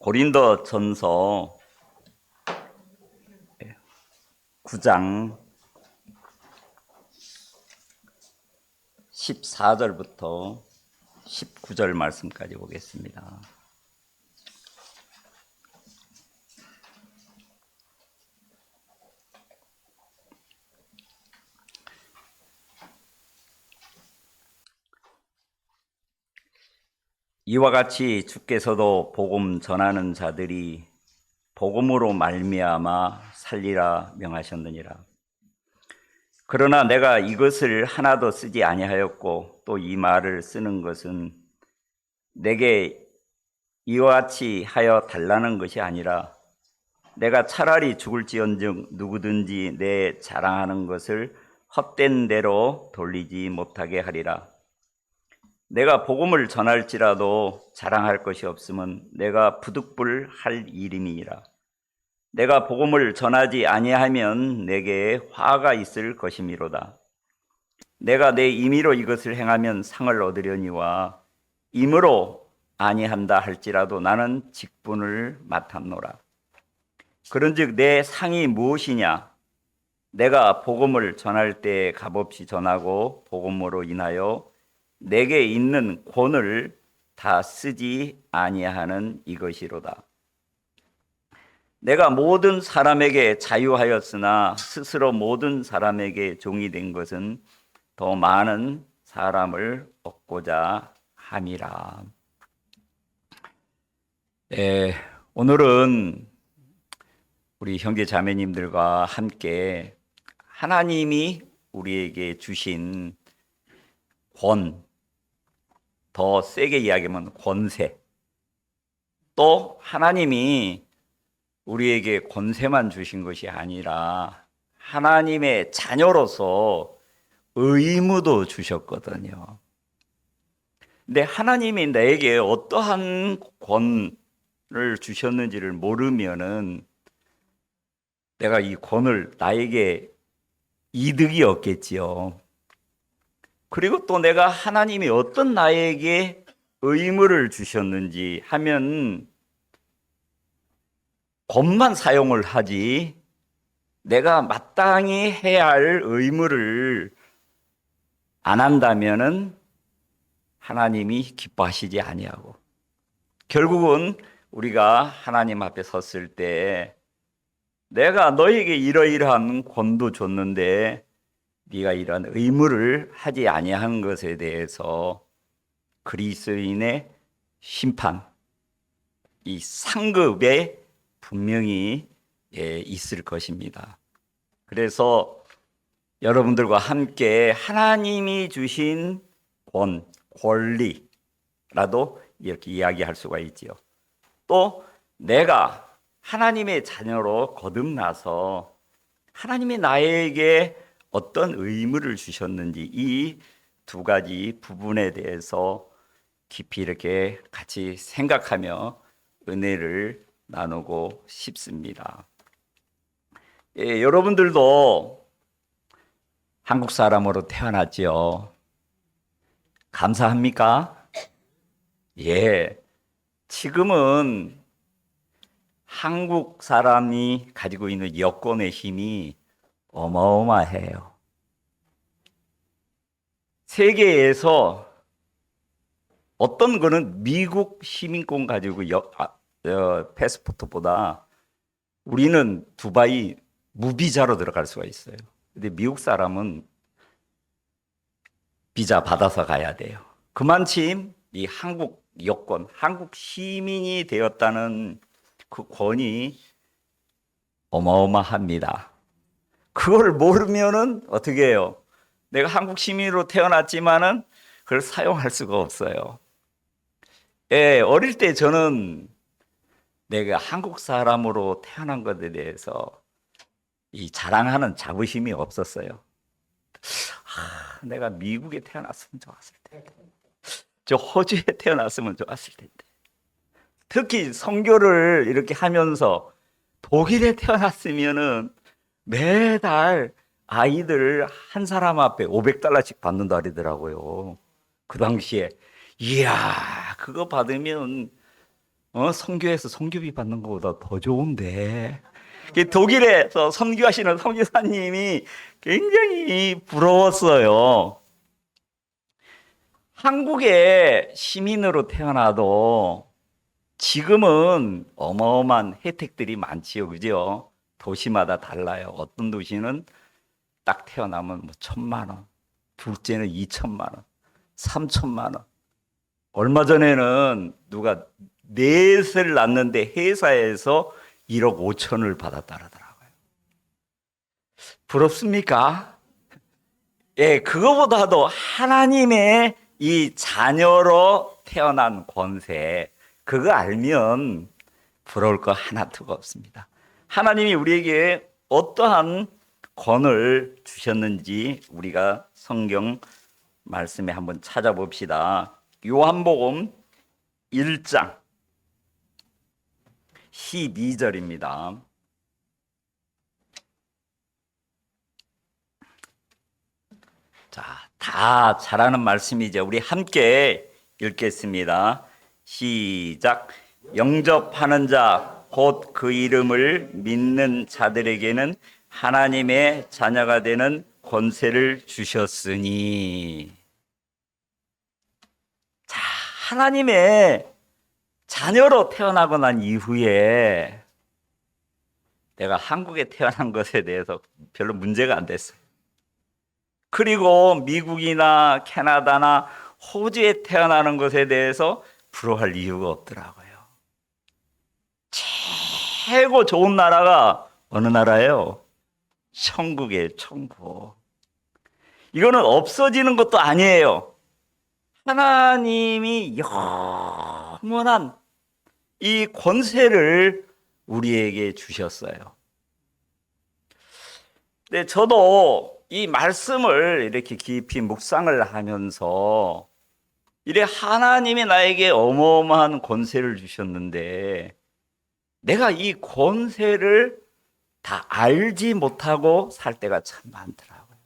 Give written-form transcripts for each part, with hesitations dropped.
고린도전서 9장 14절부터 19절 말씀까지 보겠습니다. 이와 같이 주께서도 복음 전하는 자들이 복음으로 말미암아 살리라 명하셨느니라. 그러나 내가 이것을 하나도 쓰지 아니하였고 또 이 말을 쓰는 것은 내게 이와 같이 하여 달라는 것이 아니라 내가 차라리 죽을지언정 누구든지 내 자랑하는 것을 헛된 대로 돌리지 못하게 하리라. 내가 복음을 전할지라도 자랑할 것이 없으면 내가 부득불할 일임이니라. 내가 복음을 전하지 아니하면 내게 화가 있을 것이미로다. 내가 내 임의로 이것을 행하면 상을 얻으려니와 임의로 아니한다 할지라도 나는 직분을 맡았노라. 그런즉 내 상이 무엇이냐? 내가 복음을 전할 때 값없이 전하고 복음으로 인하여 내게 있는 권을 다 쓰지 아니하는 이것이로다. 내가 모든 사람에게 자유하였으나 스스로 모든 사람에게 종이 된 것은 더 많은 사람을 얻고자 함이라. 오늘은 우리 형제 자매님들과 함께 하나님이 우리에게 주신 더 세게 이야기하면 권세, 또 하나님이 우리에게 권세만 주신 것이 아니라 하나님의 자녀로서 의무도 주셨거든요. 근데 하나님이 나에게 어떠한 권을 주셨는지를 모르면은 내가 이 권을 나에게 이득이 없겠지요. 그리고 또 내가 하나님이 어떤 나에게 의무를 주셨는지 하면 권만 사용을 하지 내가 마땅히 해야 할 의무를 안 한다면은 하나님이 기뻐하시지 아니하고 결국은 우리가 하나님 앞에 섰을 때 내가 너에게 이러이러한 권도 줬는데 네가 이런 의무를 하지 아니한 것에 대해서 그리스도인의 심판, 이 상급에 분명히 있을 것입니다. 그래서 여러분들과 함께 하나님이 주신 권리라도 이렇게 이야기할 수가 있지요. 또 내가 하나님의 자녀로 거듭나서 하나님이 나에게 어떤 의무를 주셨는지 이 두 가지 부분에 대해서 깊이 이렇게 같이 생각하며 은혜를 나누고 싶습니다. 여러분들도 한국 사람으로 태어났지요. 감사합니까? 지금은 한국 사람이 가지고 있는 여권의 힘이 어마어마해요. 세계에서 어떤 거는 미국 시민권 가지고 패스포트보다 우리는 두바이 무비자로 들어갈 수가 있어요. 근데 미국 사람은 비자 받아서 가야 돼요. 그만큼 이 한국 여권, 한국 시민이 되었다는 그 권위 어마어마합니다. 그걸 모르면은 어떻게 해요? 내가 한국 시민으로 태어났지만은 그걸 사용할 수가 없어요. 어릴 때 저는 내가 한국 사람으로 태어난 것에 대해서 이 자랑하는 자부심이 없었어요. 내가 미국에 태어났으면 좋았을 텐데, 저 호주에 태어났으면 좋았을 텐데, 특히 선교를 이렇게 하면서 독일에 태어났으면은 매달 아이들 한 사람 앞에 $500씩 받는다 그러더라고요. 그 당시에 이야 그거 받으면 선교에서 선교비 받는 것보다 더 좋은데. 독일에서 선교하시는 선교사님이 굉장히 부러웠어요. 한국의 시민으로 태어나도 지금은 어마어마한 혜택들이 많지요, 그죠? 도시마다 달라요. 어떤 도시는 딱 태어나면 뭐 1,000만 원, 둘째는 2,000만 원, 3,000만 원. 얼마 전에는 누가 넷을 낳는데 회사에서 1억 5천을 받았다더라고요. 부럽습니까? 예, 그거보다도 하나님의 이 자녀로 태어난 권세, 그거 알면 부러울 거 하나도 없습니다. 하나님이 우리에게 어떠한 권을 주셨는지 우리가 성경 말씀에 한번 찾아봅시다. 요한복음 1장 12절입니다. 자, 다 잘하는 말씀이죠. 우리 함께 읽겠습니다. 시작. 영접하는 자 곧 그 이름을 믿는 자들에게는 하나님의 자녀가 되는 권세를 주셨으니. 자, 하나님의 자녀로 태어나고 난 이후에 내가 한국에 태어난 것에 대해서 별로 문제가 안 됐어요. 그리고 미국이나 캐나다나 호주에 태어나는 것에 대해서 부러워할 이유가 없더라고요. 최고 좋은 나라가 어느 나라예요? 천국이에요, 천국. 이거는 없어지는 것도 아니에요. 하나님이 영원한 이 권세를 우리에게 주셨어요. 네, 저도 이 말씀을 이렇게 깊이 묵상을 하면서 이래 하나님이 나에게 어마어마한 권세를 주셨는데 내가 이 권세를 다 알지 못하고 살 때가 참 많더라고요.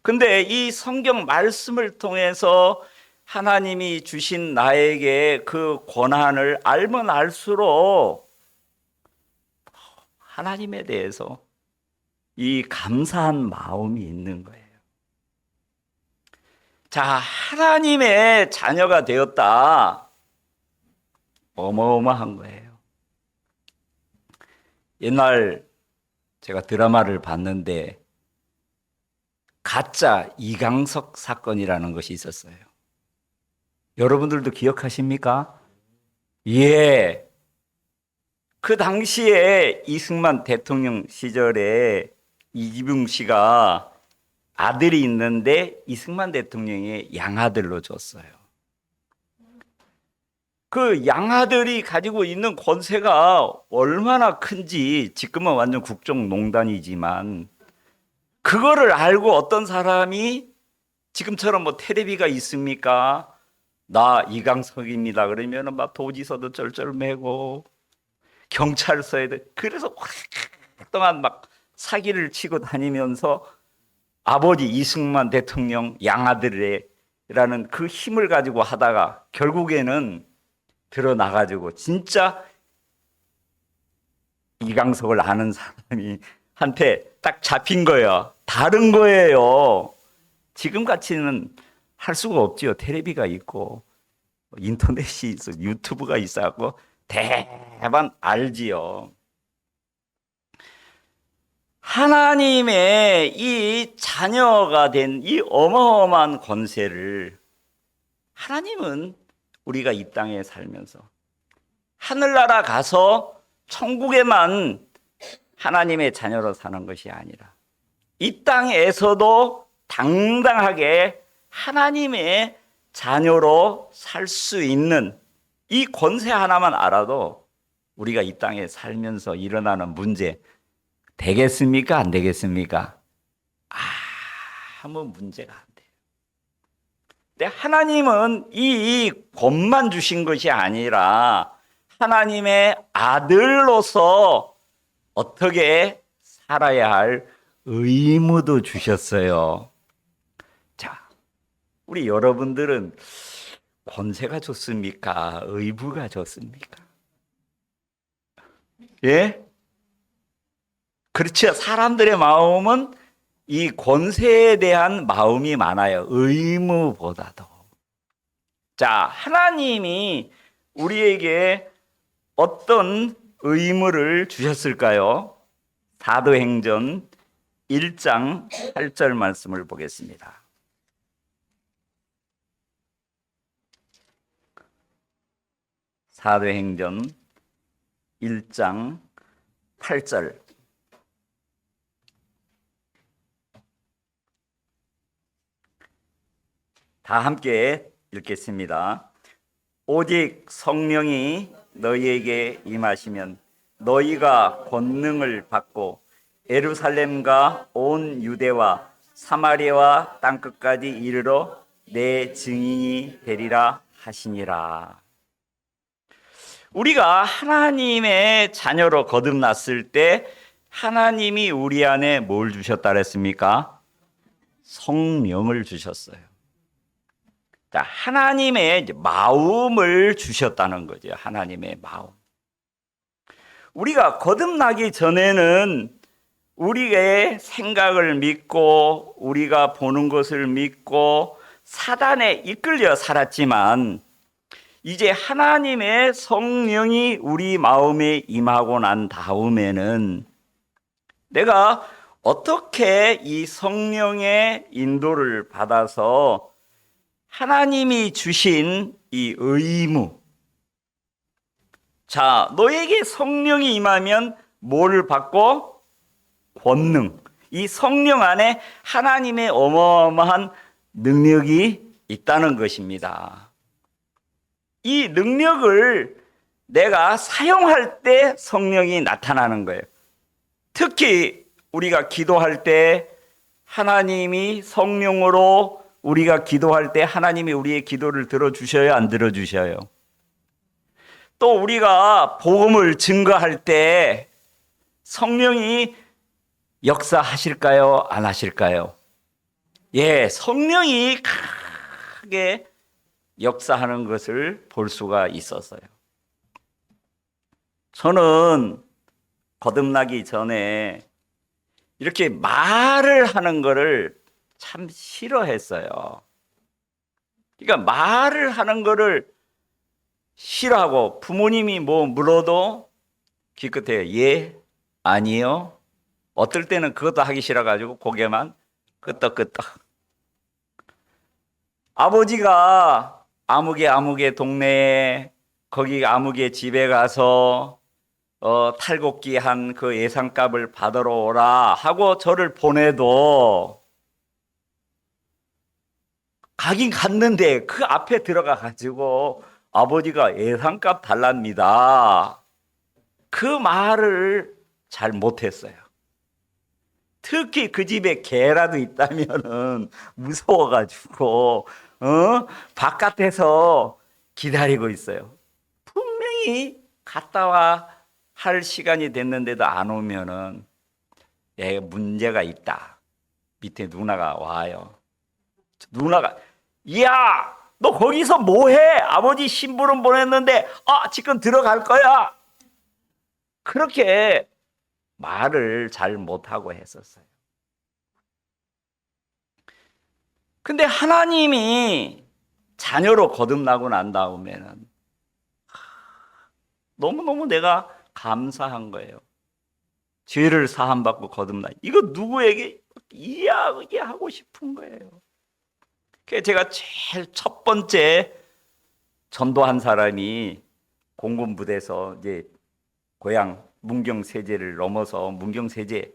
근데 이 성경 말씀을 통해서 하나님이 주신 나에게 그 권한을 알면 알수록 하나님에 대해서 이 감사한 마음이 있는 거예요. 자, 하나님의 자녀가 되었다. 어마어마한 거예요. 옛날 제가 드라마를 봤는데 가짜 이강석 사건이라는 것이 있었어요. 여러분들도 기억하십니까? 예. 그 당시에 이승만 대통령 시절에 이기붕 씨가 아들이 있는데 이승만 대통령의 양아들로 줬어요. 그 양아들이 가지고 있는 권세가 얼마나 큰지 지금은 완전 국정농단이지만 그거를 알고 어떤 사람이 지금처럼 뭐 텔레비가 있습니까? 나 이강석입니다. 그러면 막 도지서도 쩔쩔 매고 경찰서에 그래서 오랫동안 막 사기를 치고 다니면서 아버지 이승만 대통령 양아들이라는 그 힘을 가지고 하다가 결국에는 드러나가지고 진짜 이강석을 아는 사람이 한테 딱 잡힌 거예요. 다른 거예요. 지금 같이는 할 수가 없지요. 텔레비가 있고 인터넷이 있어, 유튜브가 있어갖고 대반 알지요. 하나님의 이 자녀가 된 이 어마어마한 권세를 하나님은 우리가 이 땅에 살면서 하늘나라 가서 천국에만 하나님의 자녀로 사는 것이 아니라 이 땅에서도 당당하게 하나님의 자녀로 살 수 있는 이 권세 하나만 알아도 우리가 이 땅에 살면서 일어나는 문제 되겠습니까? 안 되겠습니까? 아무 문제가 안 돼요. 근데 하나님은 이 권만 주신 것이 아니라 하나님의 아들로서 어떻게 살아야 할 의무도 주셨어요. 자, 우리 여러분들은 권세가 좋습니까? 의무가 좋습니까? 예? 그렇죠. 사람들의 마음은 이 권세에 대한 마음이 많아요. 의무보다도. 자, 하나님이 우리에게 어떤 의무를 주셨을까요? 사도행전 1장 8절 말씀을 보겠습니다. 사도행전 1장 8절. 다 함께 읽겠습니다. 오직 성령이 너희에게 임하시면 너희가 권능을 받고 예루살렘과 온 유대와 사마리아와 땅끝까지 이르러 내 증인이 되리라 하시니라. 우리가 하나님의 자녀로 거듭났을 때 하나님이 우리 안에 뭘 주셨다 그랬습니까? 성령을 주셨어요. 자, 하나님의 마음을 주셨다는 거죠. 하나님의 마음. 우리가 거듭나기 전에는 우리의 생각을 믿고 우리가 보는 것을 믿고 사단에 이끌려 살았지만 이제 하나님의 성령이 우리 마음에 임하고 난 다음에는 내가 어떻게 이 성령의 인도를 받아서 하나님이 주신 이 의무. 자, 너에게 성령이 임하면 뭐를 받고? 권능. 이 성령 안에 하나님의 어마어마한 능력이 있다는 것입니다. 이 능력을 내가 사용할 때 성령이 나타나는 거예요. 특히 우리가 기도할 때 하나님이 성령으로 우리가 기도할 때 하나님이 우리의 기도를 들어주셔요? 안 들어주셔요? 또 우리가 복음을 증거할 때 성령이 역사하실까요? 안 하실까요? 예, 성령이 크게 역사하는 것을 볼 수가 있었어요. 저는 거듭나기 전에 이렇게 말을 하는 거를 참 싫어했어요. 그러니까 말을 하는 거를 싫어하고 부모님이 뭐 물어도 기껏해요. 예, 아니요. 어떨 때는 그것도 하기 싫어가지고 고개만 끄덕끄덕. 아버지가 아무개 동네에 거기 아무개 집에 가서 탈곡기 한 그 예산값을 받으러 오라 하고 저를 보내도 가긴 갔는데 그 앞에 들어가 가지고 아버지가 예산값 달랍니다. 그 말을 잘 못했어요. 특히 그 집에 개라도 있다면은 무서워가지고 바깥에서 기다리고 있어요. 분명히 갔다 와 할 시간이 됐는데도 안 오면은 문제가 있다. 밑에 누나가 와요. 누나가 야, 너 거기서 뭐해? 아버지 심부름 보냈는데 지금 들어갈 거야. 그렇게 말을 잘 못하고 했었어요. 근데 하나님이 자녀로 거듭나고 난 다음에는 너무너무 내가 감사한 거예요. 죄를 사함받고 거듭나. 이거 누구에게 이야기하고 싶은 거예요. 그래서 제가 제일 첫 번째 전도한 사람이 공군부대에서 이제 고향 문경세제를 넘어서 문경세제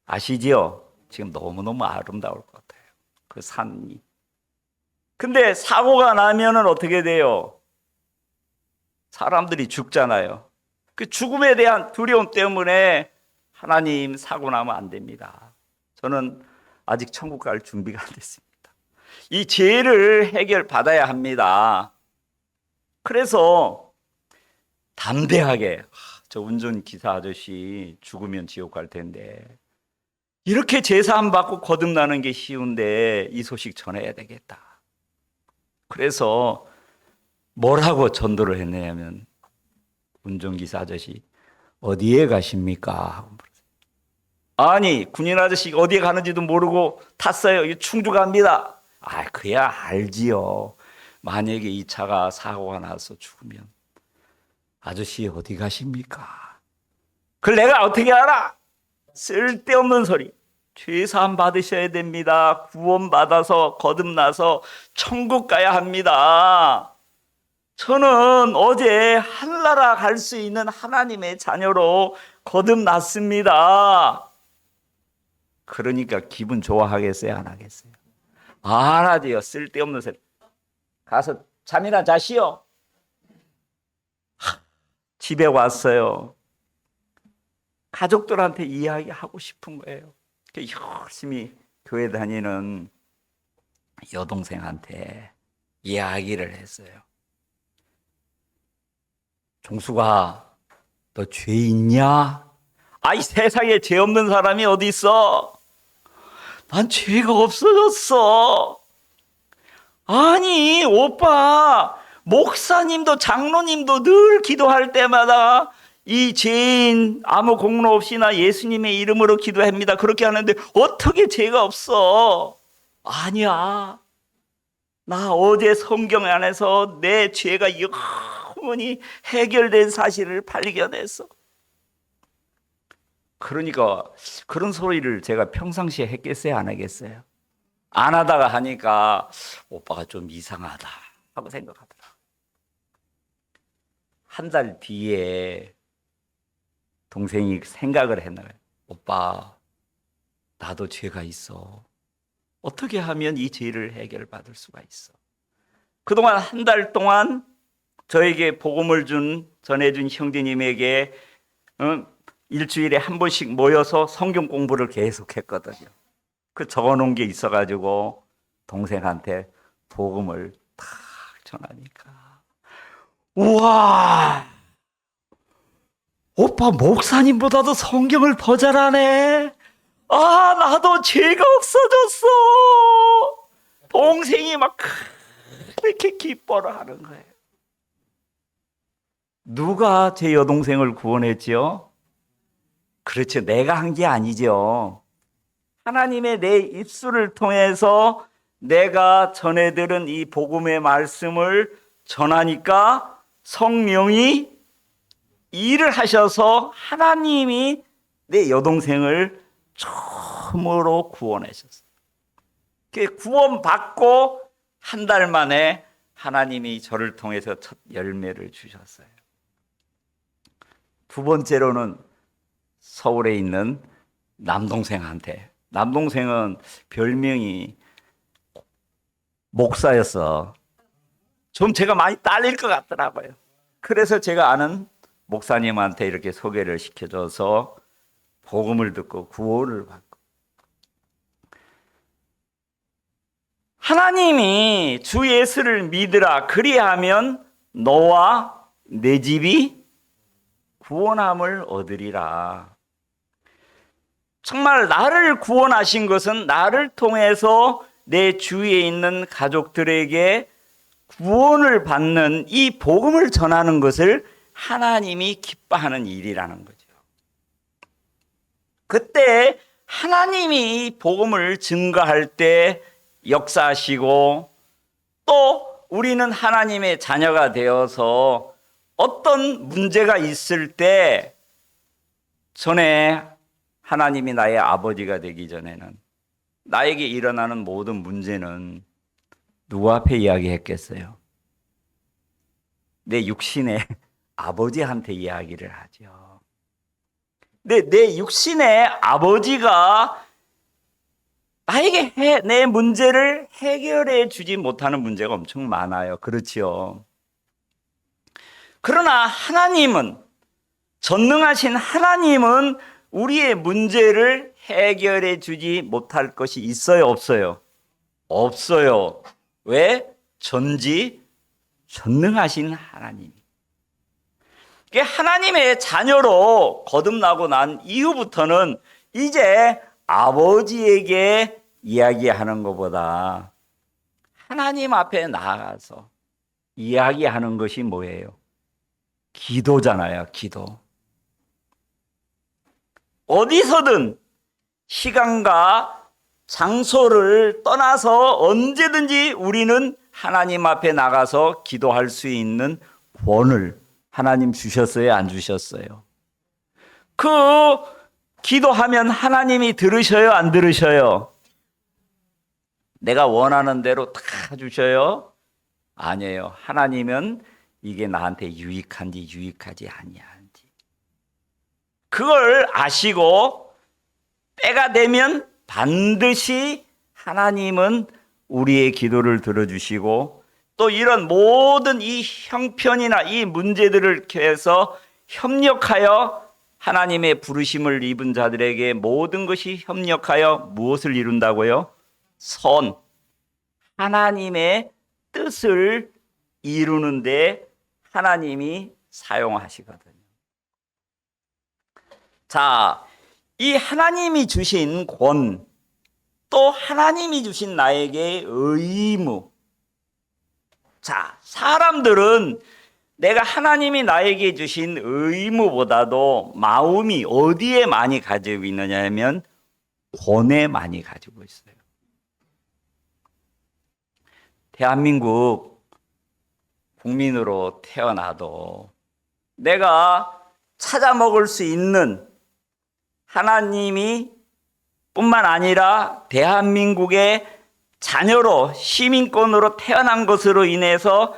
아시지요? 지금 너무너무 아름다울 것 같아요. 그 산이. 근데 사고가 나면은 어떻게 돼요? 사람들이 죽잖아요. 그 죽음에 대한 두려움 때문에 하나님 사고 나면 안 됩니다. 저는 아직 천국 갈 준비가 안 됐습니다. 이 죄를 해결받아야 합니다. 그래서 담대하게 저 운전기사 아저씨 죽으면 지옥 갈 텐데 이렇게 제사함 받고 거듭나는 게 쉬운데 이 소식 전해야 되겠다. 그래서 뭐라고 전도를 했냐면 운전기사 아저씨 어디에 가십니까? 하고 물었어요. 아니 군인 아저씨가 어디에 가는지도 모르고 탔어요. 충주 갑니다. 아 그야 알지요. 만약에 이 차가 사고가 나서 죽으면 아저씨 어디 가십니까? 그걸 내가 어떻게 알아? 쓸데없는 소리. 죄사함 받으셔야 됩니다. 구원받아서 거듭나서 천국 가야 합니다. 저는 어제 하늘나라 갈 수 있는 하나님의 자녀로 거듭났습니다. 그러니까 기분 좋아하겠어요? 안 하겠어요? 안 하지요. 쓸데없는 소리. 가서 잠이나 자시오. 집에 왔어요. 가족들한테 이야기하고 싶은 거예요. 열심히 교회 다니는 여동생한테 이야기를 했어요. 종수가 너 죄 있냐? 아이 세상에 죄 없는 사람이 어디 있어? 난 죄가 없어졌어. 아니 오빠 목사님도 장로님도 늘 기도할 때마다 이 죄인 아무 공로 없이나 예수님의 이름으로 기도합니다. 그렇게 하는데 어떻게 죄가 없어? 아니야. 나 어제 성경 안에서 내 죄가 영원히 해결된 사실을 발견했어. 그러니까 그런 소리를 제가 평상시에 했겠어요? 안 하겠어요? 안 하다가 하니까 오빠가 좀 이상하다 하고 생각하더라. 한 달 뒤에 동생이 생각을 했나 봐요. 오빠, 나도 죄가 있어. 어떻게 하면 이 죄를 해결받을 수가 있어? 그동안 한 달 동안 저에게 복음을 전해준 형제님에게 일주일에 한 번씩 모여서 성경 공부를 계속했거든요. 그 적어놓은 게 있어가지고 동생한테 복음을 탁 전하니까 우와! 오빠 목사님보다도 성경을 더 잘하네. 아 나도 죄가 없어졌어. 동생이 막 그렇게 기뻐를 하는 거예요. 누가 제 여동생을 구원했지요? 그렇죠. 내가 한 게 아니죠. 하나님의 내 입술을 통해서 내가 전해들은 이 복음의 말씀을 전하니까 성령이 일을 하셔서 하나님이 내 여동생을 처음으로 구원하셨어요. 구원받고 한 달 만에 하나님이 저를 통해서 첫 열매를 주셨어요. 두 번째로는 서울에 있는 남동생한테. 남동생은 별명이 목사였어. 좀 제가 많이 딸릴 것 같더라고요. 그래서 제가 아는 목사님한테 이렇게 소개를 시켜줘서 복음을 듣고 구원을 받고. 하나님이 주 예수를 믿으라 그리하면 너와 내 집이 구원함을 얻으리라. 정말 나를 구원하신 것은 나를 통해서 내 주위에 있는 가족들에게 구원을 받는 이 복음을 전하는 것을 하나님이 기뻐하는 일이라는 거죠. 그때 하나님이 복음을 증거할 때 역사하시고 또 우리는 하나님의 자녀가 되어서 어떤 문제가 있을 때 전에 하나님이 나의 아버지가 되기 전에는 나에게 일어나는 모든 문제는 누구 앞에 이야기했겠어요? 내 육신의 아버지한테 이야기를 하죠. 근데 내 육신의 아버지가 나에게 내 문제를 해결해 주지 못하는 문제가 엄청 많아요. 그렇지요. 그러나 하나님은, 전능하신 하나님은 우리의 문제를 해결해 주지 못할 것이 있어요, 없어요? 없어요. 왜? 전능하신 하나님. 하나님의 자녀로 거듭나고 난 이후부터는 이제 아버지에게 이야기하는 것보다 하나님 앞에 나아가서 이야기하는 것이 뭐예요? 기도잖아요, 기도. 어디서든 시간과 장소를 떠나서 언제든지 우리는 하나님 앞에 나가서 기도할 수 있는 권을 하나님 주셨어요, 안 주셨어요? 그 기도하면 하나님이 들으셔요, 안 들으셔요? 내가 원하는 대로 다 주셔요? 아니에요. 하나님은 이게 나한테 유익한지 유익하지 아니한지 그걸 아시고 때가 되면 반드시 하나님은 우리의 기도를 들어주시고 또 이런 모든 이 형편이나 이 문제들을 해서 협력하여 하나님의 부르심을 입은 자들에게 모든 것이 협력하여 무엇을 이룬다고요? 선, 하나님의 뜻을 이루는데 하나님이 사용하시거든요. 자, 이 하나님이 주신 권, 또 하나님이 주신 나에게 의무. 자, 사람들은 내가 하나님이 나에게 주신 의무보다도 마음이 어디에 많이 가지고 있느냐 하면 권에 많이 가지고 있어요. 대한민국 국민으로 태어나도 내가 찾아 먹을 수 있는 하나님이 뿐만 아니라 대한민국의 자녀로 시민권으로 태어난 것으로 인해서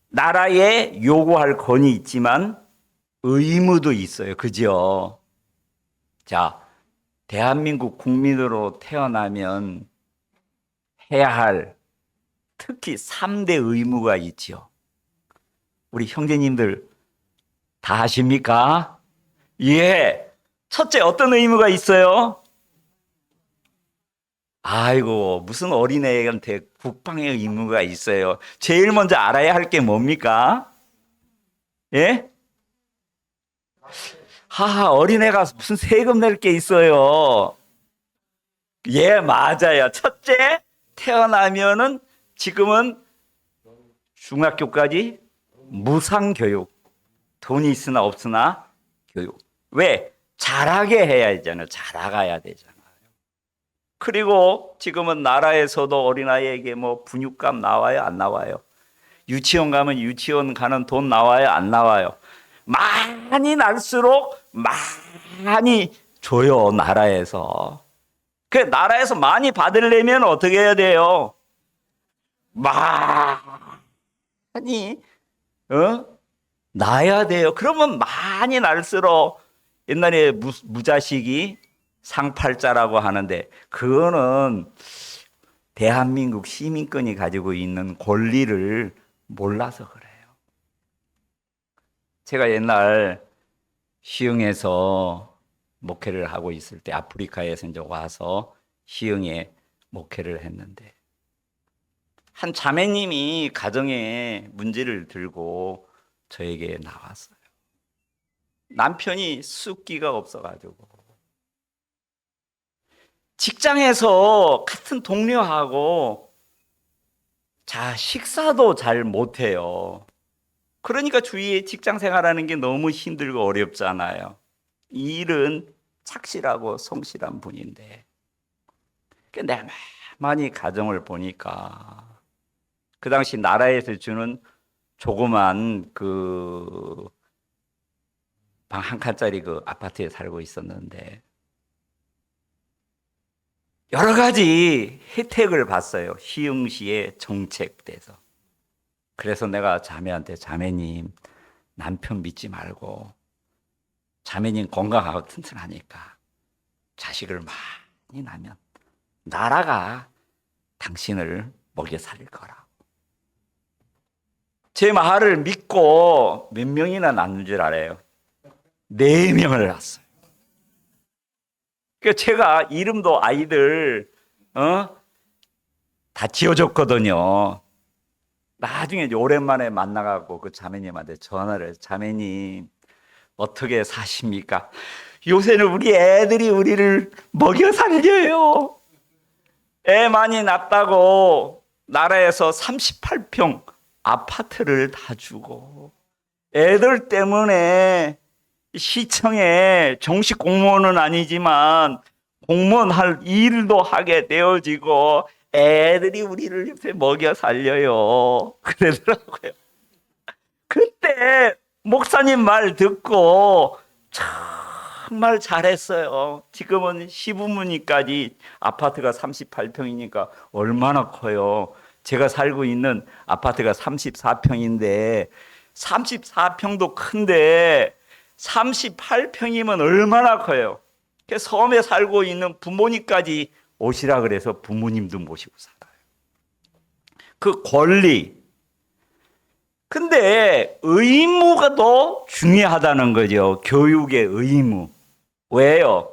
나라에 요구할 권이 있지만 의무도 있어요. 그죠? 자, 대한민국 국민으로 태어나면 해야 할 특히 3대 의무가 있죠. 우리 형제님들 다 아십니까? 예. 첫째, 어떤 의무가 있어요? 아이고, 무슨 어린애한테 국방의 의무가 있어요. 제일 먼저 알아야 할 게 뭡니까? 예? 하하, 어린애가 무슨 세금 낼 게 있어요. 예, 맞아요. 첫째, 태어나면은 지금은 중학교까지 무상교육. 돈이 있으나 없으나 교육. 왜? 잘하게 해야 되잖아요. 잘나가야 되잖아요. 그리고 지금은 나라에서도 어린아이에게 뭐 분유값 나와요? 안 나와요? 유치원 가면 유치원 가는 돈 나와요? 안 나와요? 많이 날수록 많이 줘요, 나라에서. 그 나라에서 많이 받으려면 어떻게 해야 돼요? 많이 나야 돼요. 그러면 많이 날수록 옛날에 무자식이 상팔자라고 하는데 그거는 대한민국 시민권이 가지고 있는 권리를 몰라서 그래요. 제가 옛날 시흥에서 목회를 하고 있을 때 아프리카에서 이제 와서 시흥에 목회를 했는데 한 자매님이 가정에 문제를 들고 저에게 나왔어요. 남편이 숫기가 없어가지고 직장에서 같은 동료하고 식사도 잘 못해요. 그러니까 주위에 직장 생활하는 게 너무 힘들고 어렵잖아요. 일은 착실하고 성실한 분인데 내가 많이 가정을 보니까 그 당시 나라에서 주는 조그만 그 방 한 칸짜리 그 아파트에 살고 있었는데 여러 가지 혜택을 봤어요. 시흥시의 정책돼서. 그래서 내가 자매한테 자매님 남편 믿지 말고 자매님 건강하고 튼튼하니까 자식을 많이 낳으면 나라가 당신을 먹여 살릴 거라고. 제 말을 믿고 몇 명이나 낳는 줄 알아요? 4명을 낳았어요. 그러니까 제가 이름도 아이들 다 지어줬거든요. 나중에 이제 오랜만에 만나갖고 그 자매님한테 전화를 해서 자매님 어떻게 사십니까? 요새는 우리 애들이 우리를 먹여 살려요. 애 많이 낳았다고 나라에서 38평 아파트를 다 주고 애들 때문에 시청에 정식 공무원은 아니지만 공무원 할 일도 하게 되어지고 애들이 우리를 요새 먹여 살려요. 그러더라고요. 그때 목사님 말 듣고 정말 잘했어요. 지금은 시부모니까지 아파트가 38평이니까 얼마나 커요. 제가 살고 있는 아파트가 34평인데 34평도 큰데 38평이면 얼마나 커요. 섬에 살고 있는 부모님까지 오시라 그래서 부모님도 모시고 살아요. 그 권리. 근데 의무가 더 중요하다는 거죠. 교육의 의무. 왜요?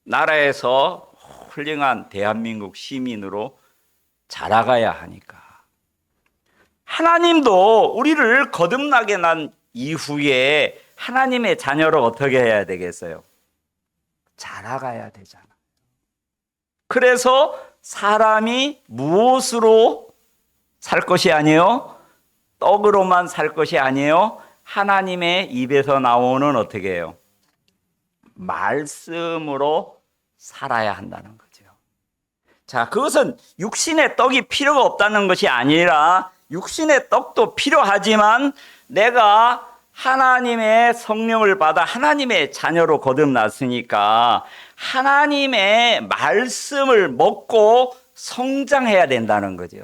나라에서 훌륭한 대한민국 시민으로 자라가야 하니까. 하나님도 우리를 거듭나게 난 이후에 하나님의 자녀로 어떻게 해야 되겠어요? 자라가야 되잖아. 그래서 사람이 무엇으로 살 것이 아니에요? 떡으로만 살 것이 아니에요. 하나님의 입에서 나오는 어떻게 해요? 말씀으로 살아야 한다는 거죠. 자, 그것은 육신의 떡이 필요가 없다는 것이 아니라 육신의 떡도 필요하지만 내가 하나님의 성령을 받아 하나님의 자녀로 거듭났으니까 하나님의 말씀을 먹고 성장해야 된다는 거죠.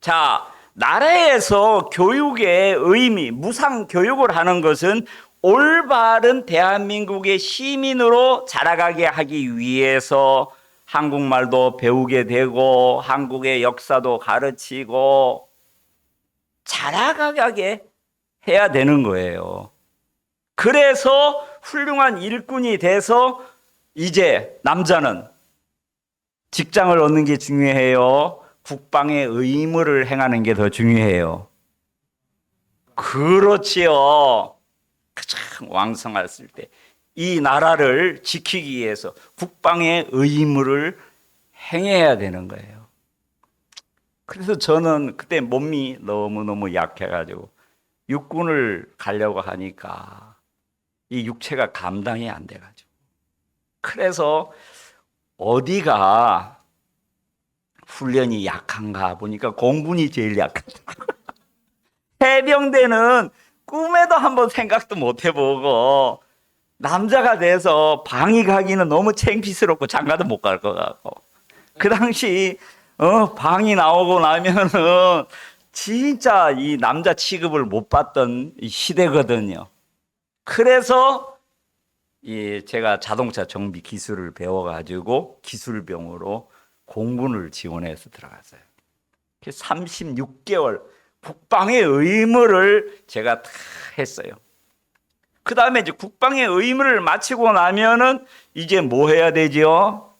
자, 나라에서 교육의 의미, 무상 교육을 하는 것은 올바른 대한민국의 시민으로 자라가게 하기 위해서 한국말도 배우게 되고 한국의 역사도 가르치고 자라가게 해야 되는 거예요. 그래서 훌륭한 일꾼이 돼서 이제 남자는 직장을 얻는 게 중요해요? 국방의 의무를 행하는 게 더 중요해요? 그렇지요. 가장 왕성했을 때 이 나라를 지키기 위해서 국방의 의무를 행해야 되는 거예요. 그래서 저는 그때 몸이 너무너무 약해가지고 육군을 가려고 하니까 이 육체가 감당이 안 돼가지고 그래서 어디가 훈련이 약한가 보니까 공군이 제일 약하더라고요. 해병대는 꿈에도 한번 생각도 못 해보고 남자가 돼서 방위 가기는 너무 창피스럽고 장가도 못 갈 것 같고 그 당시 방위 나오고 나면은 진짜 이 남자 취급을 못 받던 시대거든요. 그래서 제가 자동차 정비 기술을 배워가지고 기술병으로 공군을 지원해서 들어갔어요. 36개월 국방의 의무를 제가 다 했어요. 그 다음에 이제 국방의 의무를 마치고 나면은 이제 뭐 해야 되죠?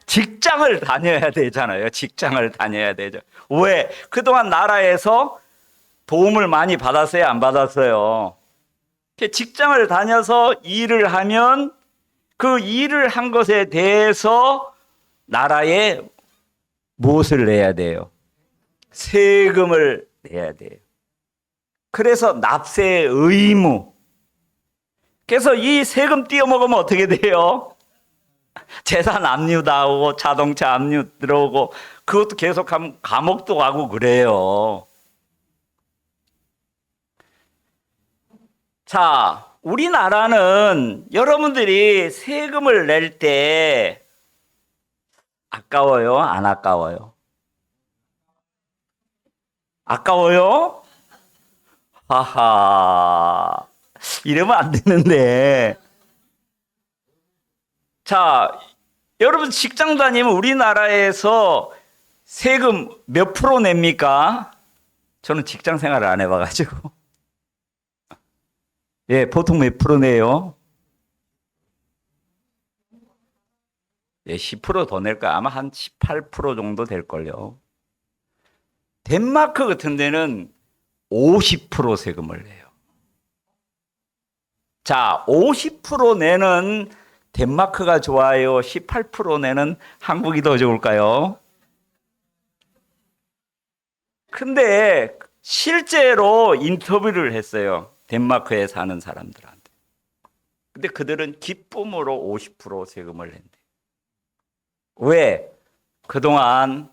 직장을 다녀야 되잖아요. 직장을 다녀야 되죠. 왜? 그동안 나라에서 도움을 많이 받았어요? 안 받았어요? 직장을 다녀서 일을 하면 그 일을 한 것에 대해서 나라에 무엇을 내야 돼요? 세금을 내야 돼요. 그래서 납세의 의무. 그래서 이 세금 띄어먹으면 어떻게 돼요? 재산 압류 나오고 자동차 압류 들어오고 그것도 계속하면 감옥도 가고 그래요. 자, 우리나라는 여러분들이 세금을 낼 때 아까워요? 안 아까워요? 아까워요? 하하. 이러면 안 되는데. 자, 여러분 직장 다니면 우리나라에서 세금 몇 프로 냅니까? 저는 직장 생활을 안 해봐가지고. 예, 보통 몇 프로 내요? 예, 10%더 낼까? 아마 한 18% 정도 될걸요. 덴마크 같은 데는 50% 세금을 내요. 자, 50% 내는 덴마크가 좋아요? 18% 내는 한국이 더 좋을까요? 근데 실제로 인터뷰를 했어요. 덴마크에 사는 사람들한테. 근데 그들은 기쁨으로 50% 세금을 낸대. 왜? 그동안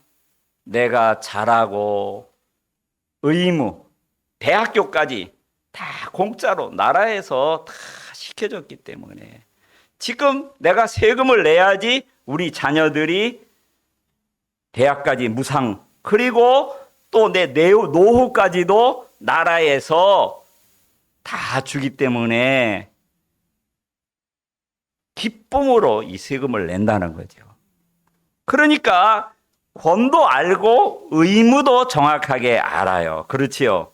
내가 잘하고 의무, 대학교까지 다 공짜로 나라에서 다 시켜줬기 때문에 지금 내가 세금을 내야지 우리 자녀들이 대학까지 무상, 그리고 또 내 노후까지도 나라에서 다 주기 때문에 기쁨으로 이 세금을 낸다는 거죠. 그러니까 권도 알고 의무도 정확하게 알아요. 그렇지요?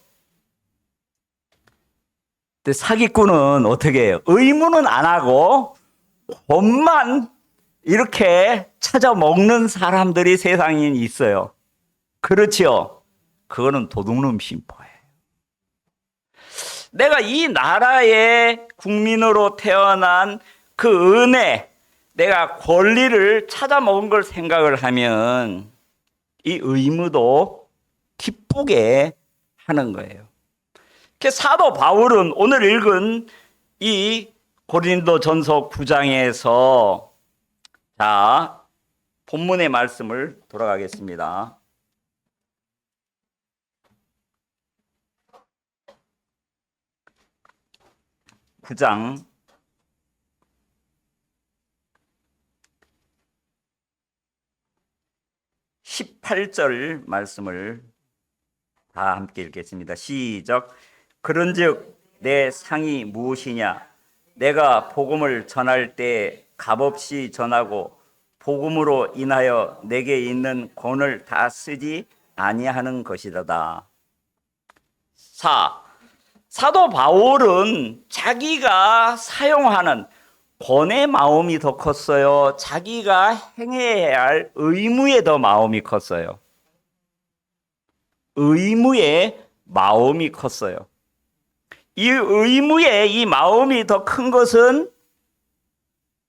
근데 사기꾼은 어떻게 해요? 의무는 안 하고 권만 이렇게 찾아 먹는 사람들이 세상에 있어요. 그렇지요? 그거는 도둑놈 심보예요. 내가 이 나라의 국민으로 태어난 그 은혜, 내가 권리를 찾아 먹은 걸 생각을 하면 이 의무도 기쁘게 하는 거예요. 사도 바울은 오늘 읽은 이 고린도전서 9장에서 자, 본문의 말씀을 돌아가겠습니다. 9장 18절 말씀을 다 함께 읽겠습니다. 시작. 그런즉 내 상이 무엇이냐? 내가 복음을 전할 때 값없이 전하고 복음으로 인하여 내게 있는 권을 다 쓰지 아니하는 것이다. 사도 바울은 자기가 사용하는 권의 마음이 더 컸어요? 자기가 행해야 할 의무의 더 마음이 컸어요? 의무의 마음이 컸어요. 이 의무의 이 마음이 더 큰 것은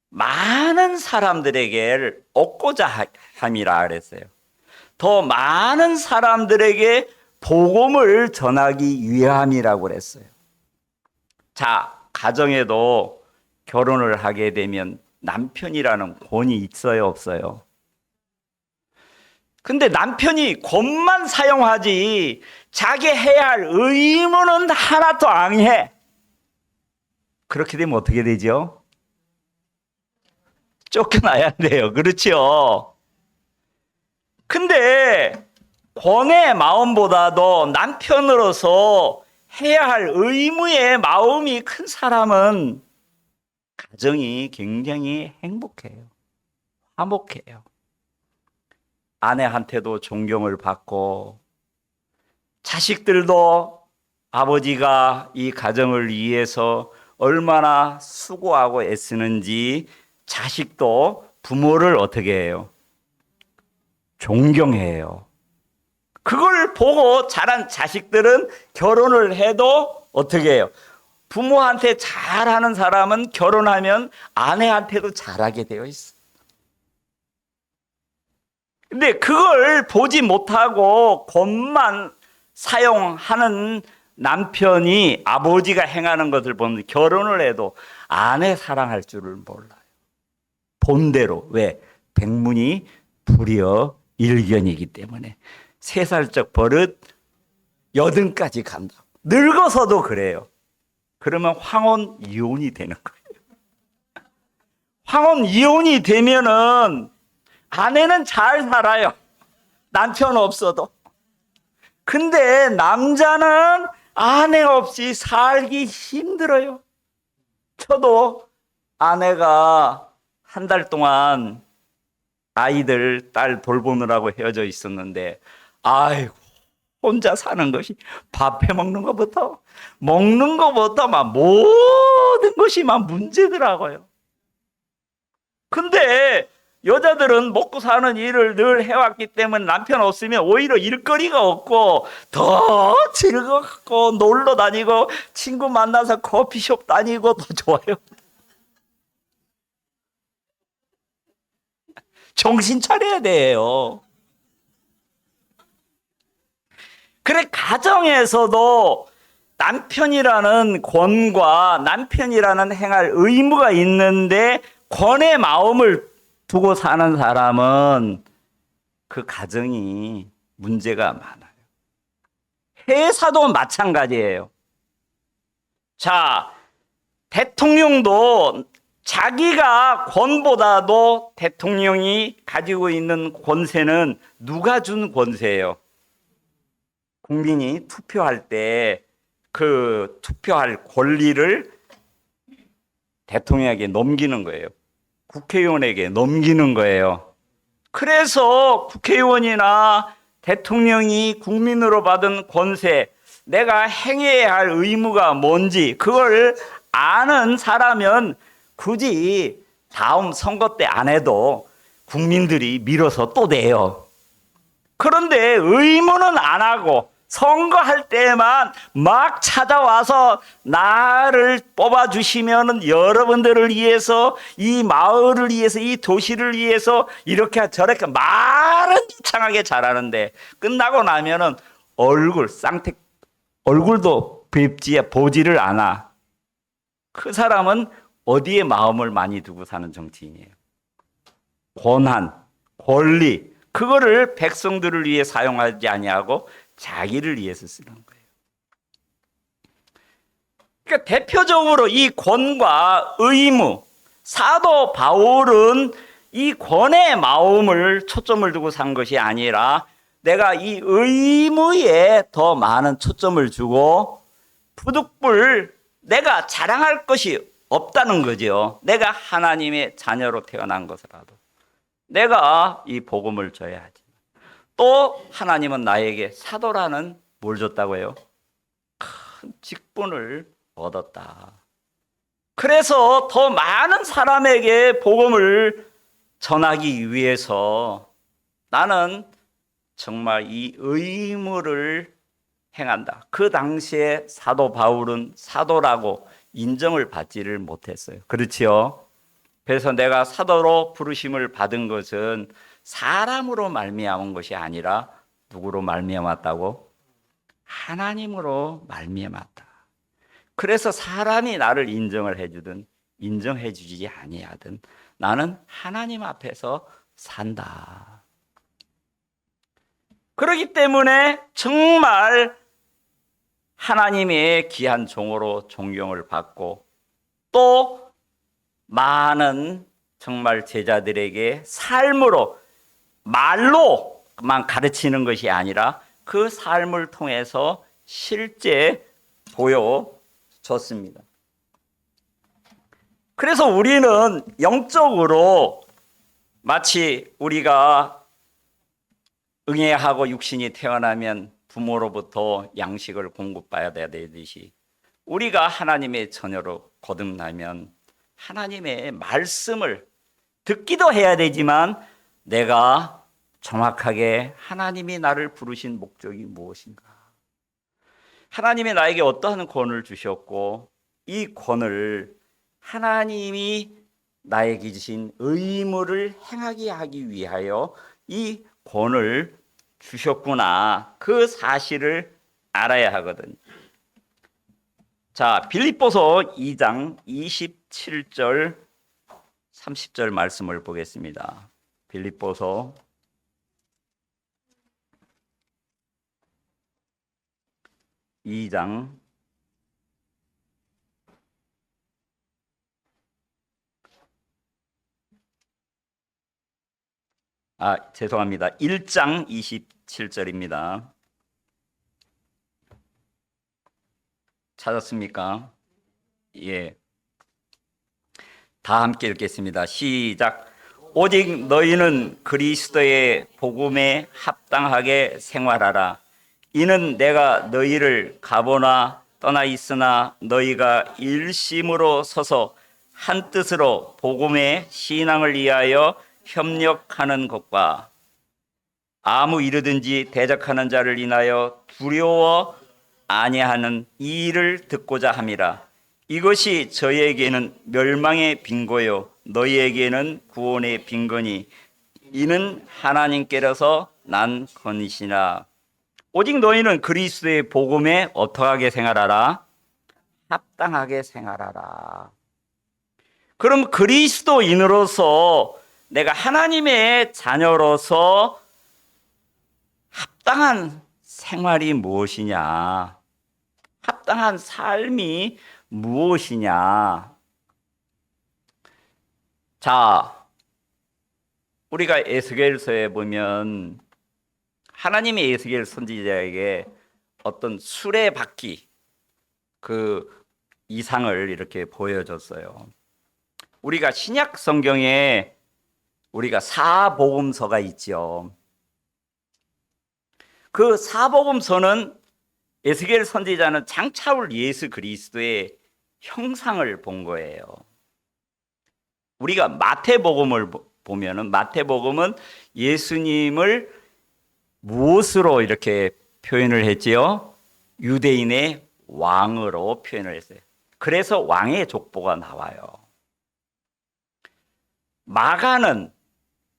많은 사람들에게 얻고자 함이라 그랬어요. 더 많은 사람들에게 복음을 전하기 위함이라고 그랬어요. 자, 가정에도 결혼을 하게 되면 남편이라는 권이 있어요, 없어요? 근데 남편이 권만 사용하지 자기 해야 할 의무는 하나도 안 해. 그렇게 되면 어떻게 되죠? 쫓겨나야 돼요. 그렇죠? 근데 권의 마음보다도 남편으로서 해야 할 의무의 마음이 큰 사람은 가정이 굉장히 행복해요. 화목해요. 아내한테도 존경을 받고 자식들도 아버지가 이 가정을 위해서 얼마나 수고하고 애쓰는지 자식도 부모를 어떻게 해요? 존경해요. 그걸 보고 자란 자식들은 결혼을 해도 어떻게 해요? 부모한테 잘하는 사람은 결혼하면 아내한테도 잘하게 되어 있어. 근데 그걸 보지 못하고 권만 사용하는 남편이 아버지가 행하는 것을 보면 결혼을 해도 아내 사랑할 줄을 몰라요. 본대로. 왜? 백문이 불여 일견이기 때문에. 3살적 버릇 80까지 간다. 늙어서도 그래요. 그러면 황혼 이혼이 되는 거예요. 황혼 이혼이 되면은 아내는 잘 살아요. 남편 없어도. 근데 남자는 아내 없이 살기 힘들어요. 저도 아내가 한 달 동안 아이들, 딸 돌보느라고 헤어져 있었는데, 아이고, 혼자 사는 것이 밥 해 먹는 것부터, 먹는 것부터 막 모든 것이 막 문제더라고요. 근데 여자들은 먹고 사는 일을 늘 해왔기 때문에 남편 없으면 오히려 일거리가 없고 더 즐겁고 놀러 다니고 친구 만나서 커피숍 다니고 더 좋아요. 정신 차려야 돼요. 그래, 가정에서도 남편이라는 권과 남편이라는 행할 의무가 있는데 권의 마음을 두고 사는 사람은 그 가정이 문제가 많아요. 회사도 마찬가지예요. 자, 대통령도 자기가 권보다도 대통령이 가지고 있는 권세는 누가 준 권세예요? 국민이 투표할 때 그 투표할 권리를 대통령에게 넘기는 거예요. 국회의원에게 넘기는 거예요. 그래서 국회의원이나 대통령이 국민으로 받은 권세, 내가 행해야 할 의무가 뭔지 그걸 아는 사람은 굳이 다음 선거 때 안 해도 국민들이 밀어서 또 내요. 그런데 의무는 안 하고 선거할 때만 막 찾아와서 나를 뽑아주시면 여러분들을 위해서, 이 마을을 위해서, 이 도시를 위해서 이렇게 저렇게 말은 유창하게 잘하는데 끝나고 나면은 얼굴도 뵙지 보지를 않아. 그 사람은 어디에 마음을 많이 두고 사는 정치인이에요? 권한, 권리, 그거를 백성들을 위해 사용하지 아니하고 자기를 위해서 쓰는 거예요. 그러니까 대표적으로 이 권과 의무, 사도 바울은 이 권의 마음을 초점을 두고 산 것이 아니라 내가 이 의무에 더 많은 초점을 주고 부득불 내가 자랑할 것이 없다는 거죠. 내가 하나님의 자녀로 태어난 것이라도 내가 이 복음을 줘야지. 또 하나님은 나에게 사도라는 뭘 줬다고 해요? 큰 직분을 얻었다. 그래서 더 많은 사람에게 복음을 전하기 위해서 나는 정말 이 의무를 행한다. 그 당시에 사도 바울은 사도라고 인정을 받지를 못했어요. 그렇지요? 그래서 내가 사도로 부르심을 받은 것은 사람으로 말미암은 것이 아니라 누구로 말미암았다고? 하나님으로 말미암았다. 그래서 사람이 나를 인정을 해주든 인정해 주지 아니하든 나는 하나님 앞에서 산다. 그렇기 때문에 정말 하나님의 귀한 종으로 존경을 받고 또 많은 정말 제자들에게 삶으로 말로만 가르치는 것이 아니라 그 삶을 통해서 실제 보여줬습니다. 그래서 우리는 영적으로 마치 우리가 응애하고 육신이 태어나면 부모로부터 양식을 공급받아야 되듯이 우리가 하나님의 자녀로 거듭나면 하나님의 말씀을 듣기도 해야 되지만 내가 정확하게 하나님이 나를 부르신 목적이 무엇인가? 하나님이 나에게 어떠한 권을 주셨고 이 권을 하나님이 나에게 주신 의무를 행하게 하기 위하여 이 권을 주셨구나. 그 사실을 알아야 하거든요. 자, 빌립보서 2장 27절 30절 말씀을 보겠습니다. 빌립보서 2장 죄송합니다. 1장 27절입니다. 찾았습니까? 예. 다 함께 읽겠습니다. 시작. 오직 너희는 그리스도의 복음에 합당하게 생활하라. 이는 내가 너희를 가보나 떠나 있으나 너희가 일심으로 서서 한 뜻으로 복음의 신앙을 위하여 협력하는 것과 아무 일이든지 대적하는 자를 인하여 두려워 아니하는 이 일을 듣고자 함이라. 이것이 저희에게는 멸망의 빈고요 너희에게는 구원의 빈거니 이는 하나님께로서 난 것이니라. 오직 너희는 그리스도의 복음에 어떠하게 생활하라? 합당하게 생활하라. 그럼 그리스도인으로서 내가 하나님의 자녀로서 합당한 생활이 무엇이냐? 합당한 삶이 무엇이냐? 자, 우리가 에스겔서에 보면 하나님의 에스겔 선지자에게 어떤 수레바퀴 그 이상을 이렇게 보여줬어요. 우리가 신약 성경에 우리가 사복음서가 있죠. 그 사복음서는 에스겔 선지자는 장차 올 예수 그리스도의 형상을 본 거예요. 우리가 마태복음을 보면은 마태복음은 예수님을 무엇으로 이렇게 표현을 했지요? 유대인의 왕으로 표현을 했어요. 그래서 왕의 족보가 나와요.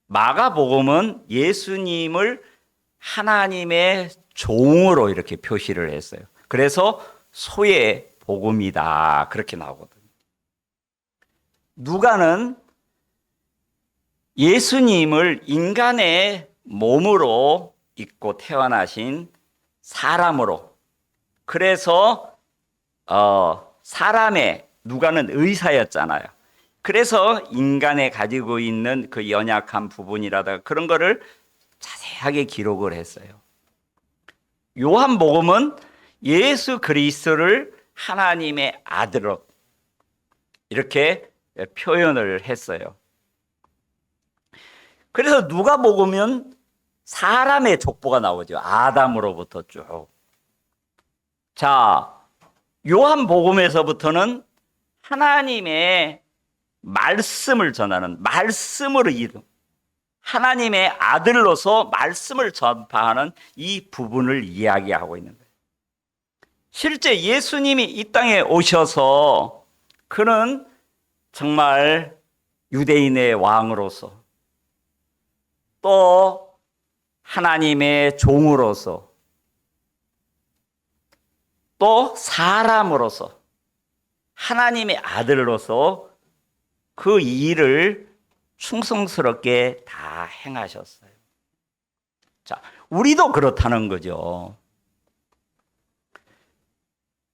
마가복음은 예수님을 하나님의 종으로 이렇게 표시를 했어요. 그래서 소의 복음이다 그렇게 나오거든요. 누가는 예수님을 인간의 몸으로 입고 태어나신 사람으로, 그래서 사람의, 누가는 의사였잖아요. 그래서 인간에 가지고 있는 그 연약한 부분이라든가 그런 거를 자세하게 기록을 했어요. 요한복음은 예수 그리스도를 하나님의 아들로 이렇게 표현을 했어요. 그래서 누가복음은 사람의 족보가 나오죠. 아담으로부터 쭉. 자, 요한복음에서부터는 하나님의 말씀을 전하는, 말씀으로 이름, 하나님의 아들로서 말씀을 전파하는 이 부분을 이야기하고 있는 거예요. 실제 예수님이 이 땅에 오셔서 그는 정말 유대인의 왕으로서 또 하나님의 종으로서 또 사람으로서 하나님의 아들로서 그 일을 충성스럽게 다 행하셨어요. 자, 우리도 그렇다는 거죠.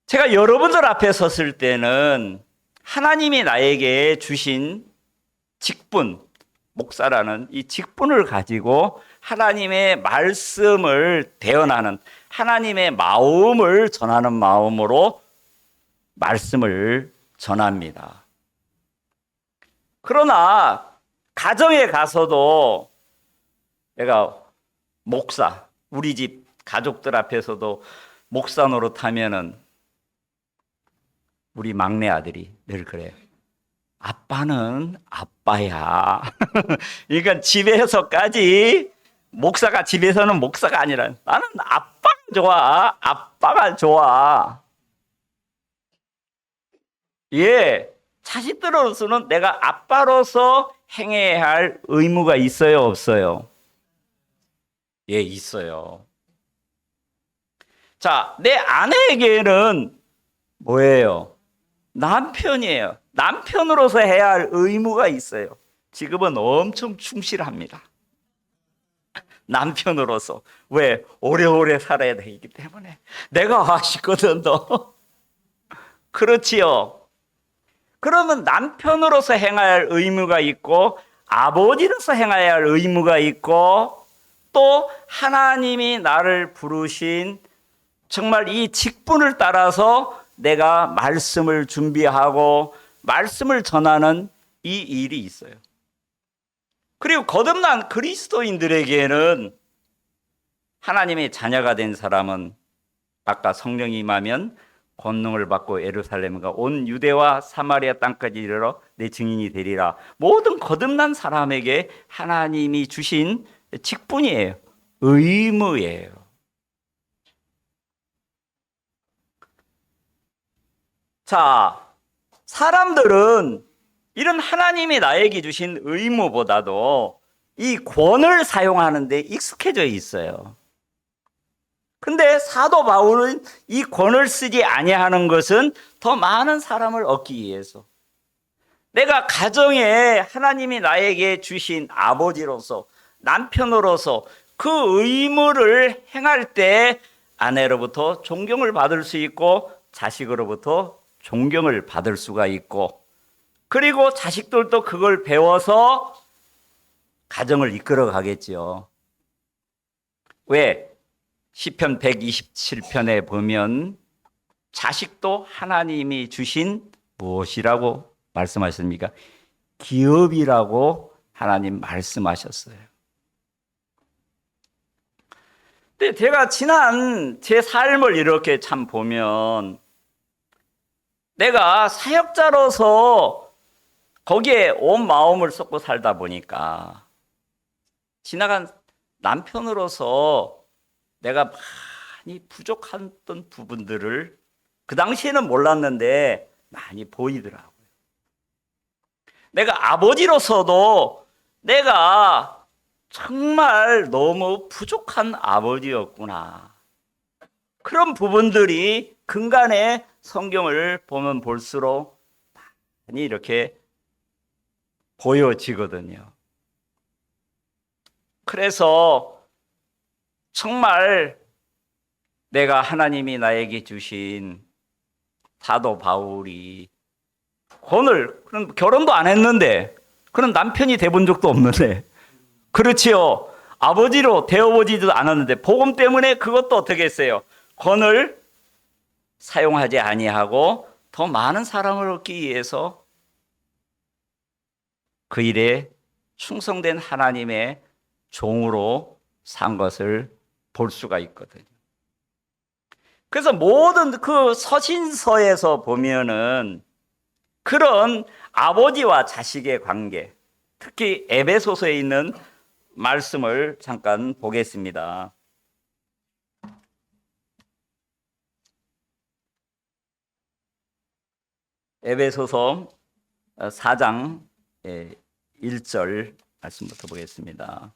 제가 여러분들 앞에 섰을 때는 하나님이 나에게 주신 직분, 목사라는 이 직분을 가지고 하나님의 말씀을 대언하는, 하나님의 마음을 전하는 마음으로 말씀을 전합니다. 그러나 가정에 가서도 내가 목사, 우리 집 가족들 앞에서도 목사 노릇하면은 우리 막내 아들이 늘 그래요. 아빠는 아빠야. 그러니까 집에서까지 목사가, 집에서는 목사가 아니라 나는 아빠가 좋아. 아빠가 좋아. 예, 자식들로서는 내가 아빠로서 행해야 할 의무가 있어요, 없어요? 예, 있어요. 자, 내 아내에게는 뭐예요? 남편이에요. 남편으로서 해야 할 의무가 있어요. 지금은 엄청 충실합니다. 남편으로서. 왜? 오래오래 살아야 되기 때문에. 내가 아시거든, 너. 그렇지요. 그러면 남편으로서 행해야 할 의무가 있고, 아버지로서 행해야 할 의무가 있고, 또 하나님이 나를 부르신 정말 이 직분을 따라서 내가 말씀을 준비하고 말씀을 전하는 이 일이 있어요. 그리고 거듭난 그리스도인들에게는, 하나님의 자녀가 된 사람은 아까 성령이 임하면 권능을 받고 예루살렘과 온 유대와 사마리아 땅까지 이르러 내 증인이 되리라. 모든 거듭난 사람에게 하나님이 주신 직분이에요. 의무예요. 자, 사람들은 이런 하나님이 나에게 주신 의무보다도 이 권을 사용하는 데 익숙해져 있어요. 근데 사도 바울은 이 권을 쓰지 아니하는 것은 더 많은 사람을 얻기 위해서, 내가 가정에 하나님이 나에게 주신 아버지로서, 남편으로서 그 의무를 행할 때 아내로부터 존경을 받을 수 있고 자식으로부터 존경을 받을 수가 있고, 그리고 자식들도 그걸 배워서 가정을 이끌어 가겠지요. 왜? 시편 127편에 보면 자식도 하나님이 주신 무엇이라고 말씀하셨습니까? 기업이라고 하나님 말씀하셨어요. 근데 제가 지난 제 삶을 이렇게 참 보면, 내가 사역자로서 거기에 온 마음을 쏟고 살다 보니까 지나간 남편으로서 내가 많이 부족했던 부분들을 그 당시에는 몰랐는데 많이 보이더라고요. 내가 아버지로서도 내가 정말 너무 부족한 아버지였구나. 그런 부분들이 근간에 성경을 보면 볼수록 많이 이렇게 보여지거든요. 그래서 정말 내가 하나님이 나에게 주신 사도 바울이 오늘 그런 결혼도 안 했는데, 그런 남편이 돼본 적도 없는데, 그렇지요, 아버지로 되어보지도 않았는데 복음 때문에 그것도 어떻게 했어요? 권을 사용하지 아니하고 더 많은 사람을 얻기 위해서 그 일에 충성된 하나님의 종으로 산 것을 볼 수가 있거든요. 그래서 모든 그 서신서에서 보면은 그런 아버지와 자식의 관계, 특히 에베소서에 있는 말씀을 잠깐 보겠습니다. 에베소서 4장 1절 말씀부터 보겠습니다.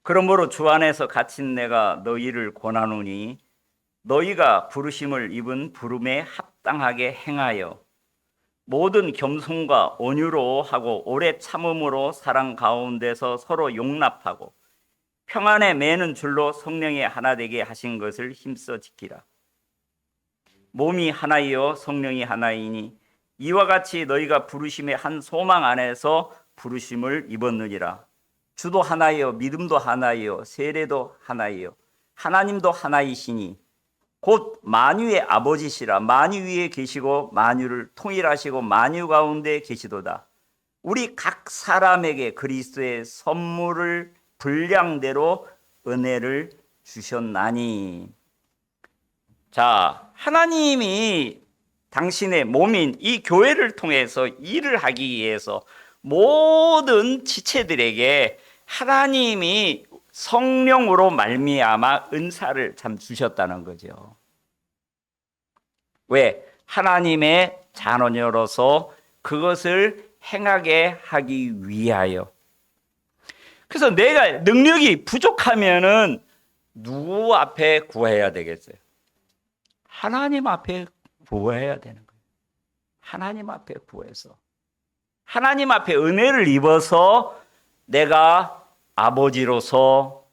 그러므로 주 안에서 갇힌 내가 너희를 권하노니 너희가 부르심을 입은 부름에 합당하게 행하여 모든 겸손과 온유로 하고 오래 참음으로 사랑 가운데서 서로 용납하고 평안에 매는 줄로 성령의 하나 되게 하신 것을 힘써 지키라. 몸이 하나이요 성령이 하나이니 이와 같이 너희가 부르심의 한 소망 안에서 부르심을 입었느니라. 주도 하나이요 믿음도 하나이요 세례도 하나이요 하나님도 하나이시니 곧 만유의 아버지시라. 만유 위에 계시고 만유를 통일하시고 만유 가운데 계시도다. 우리 각 사람에게 그리스도의 선물을 분량대로 은혜를 주셨나니. 자, 하나님이 당신의 몸인 이 교회를 통해서 일을 하기 위해서 모든 지체들에게 하나님이 성령으로 말미암아 은사를 참 주셨다는 거죠. 왜? 하나님의 자녀로서 그것을 행하게 하기 위하여. 그래서 내가 능력이 부족하면은 누구 앞에 구해야 되겠어요? 하나님 앞에 구해야 되는 거예요. 하나님 앞에 구해서 하나님 앞에 은혜를 입어서 내가 아버지로서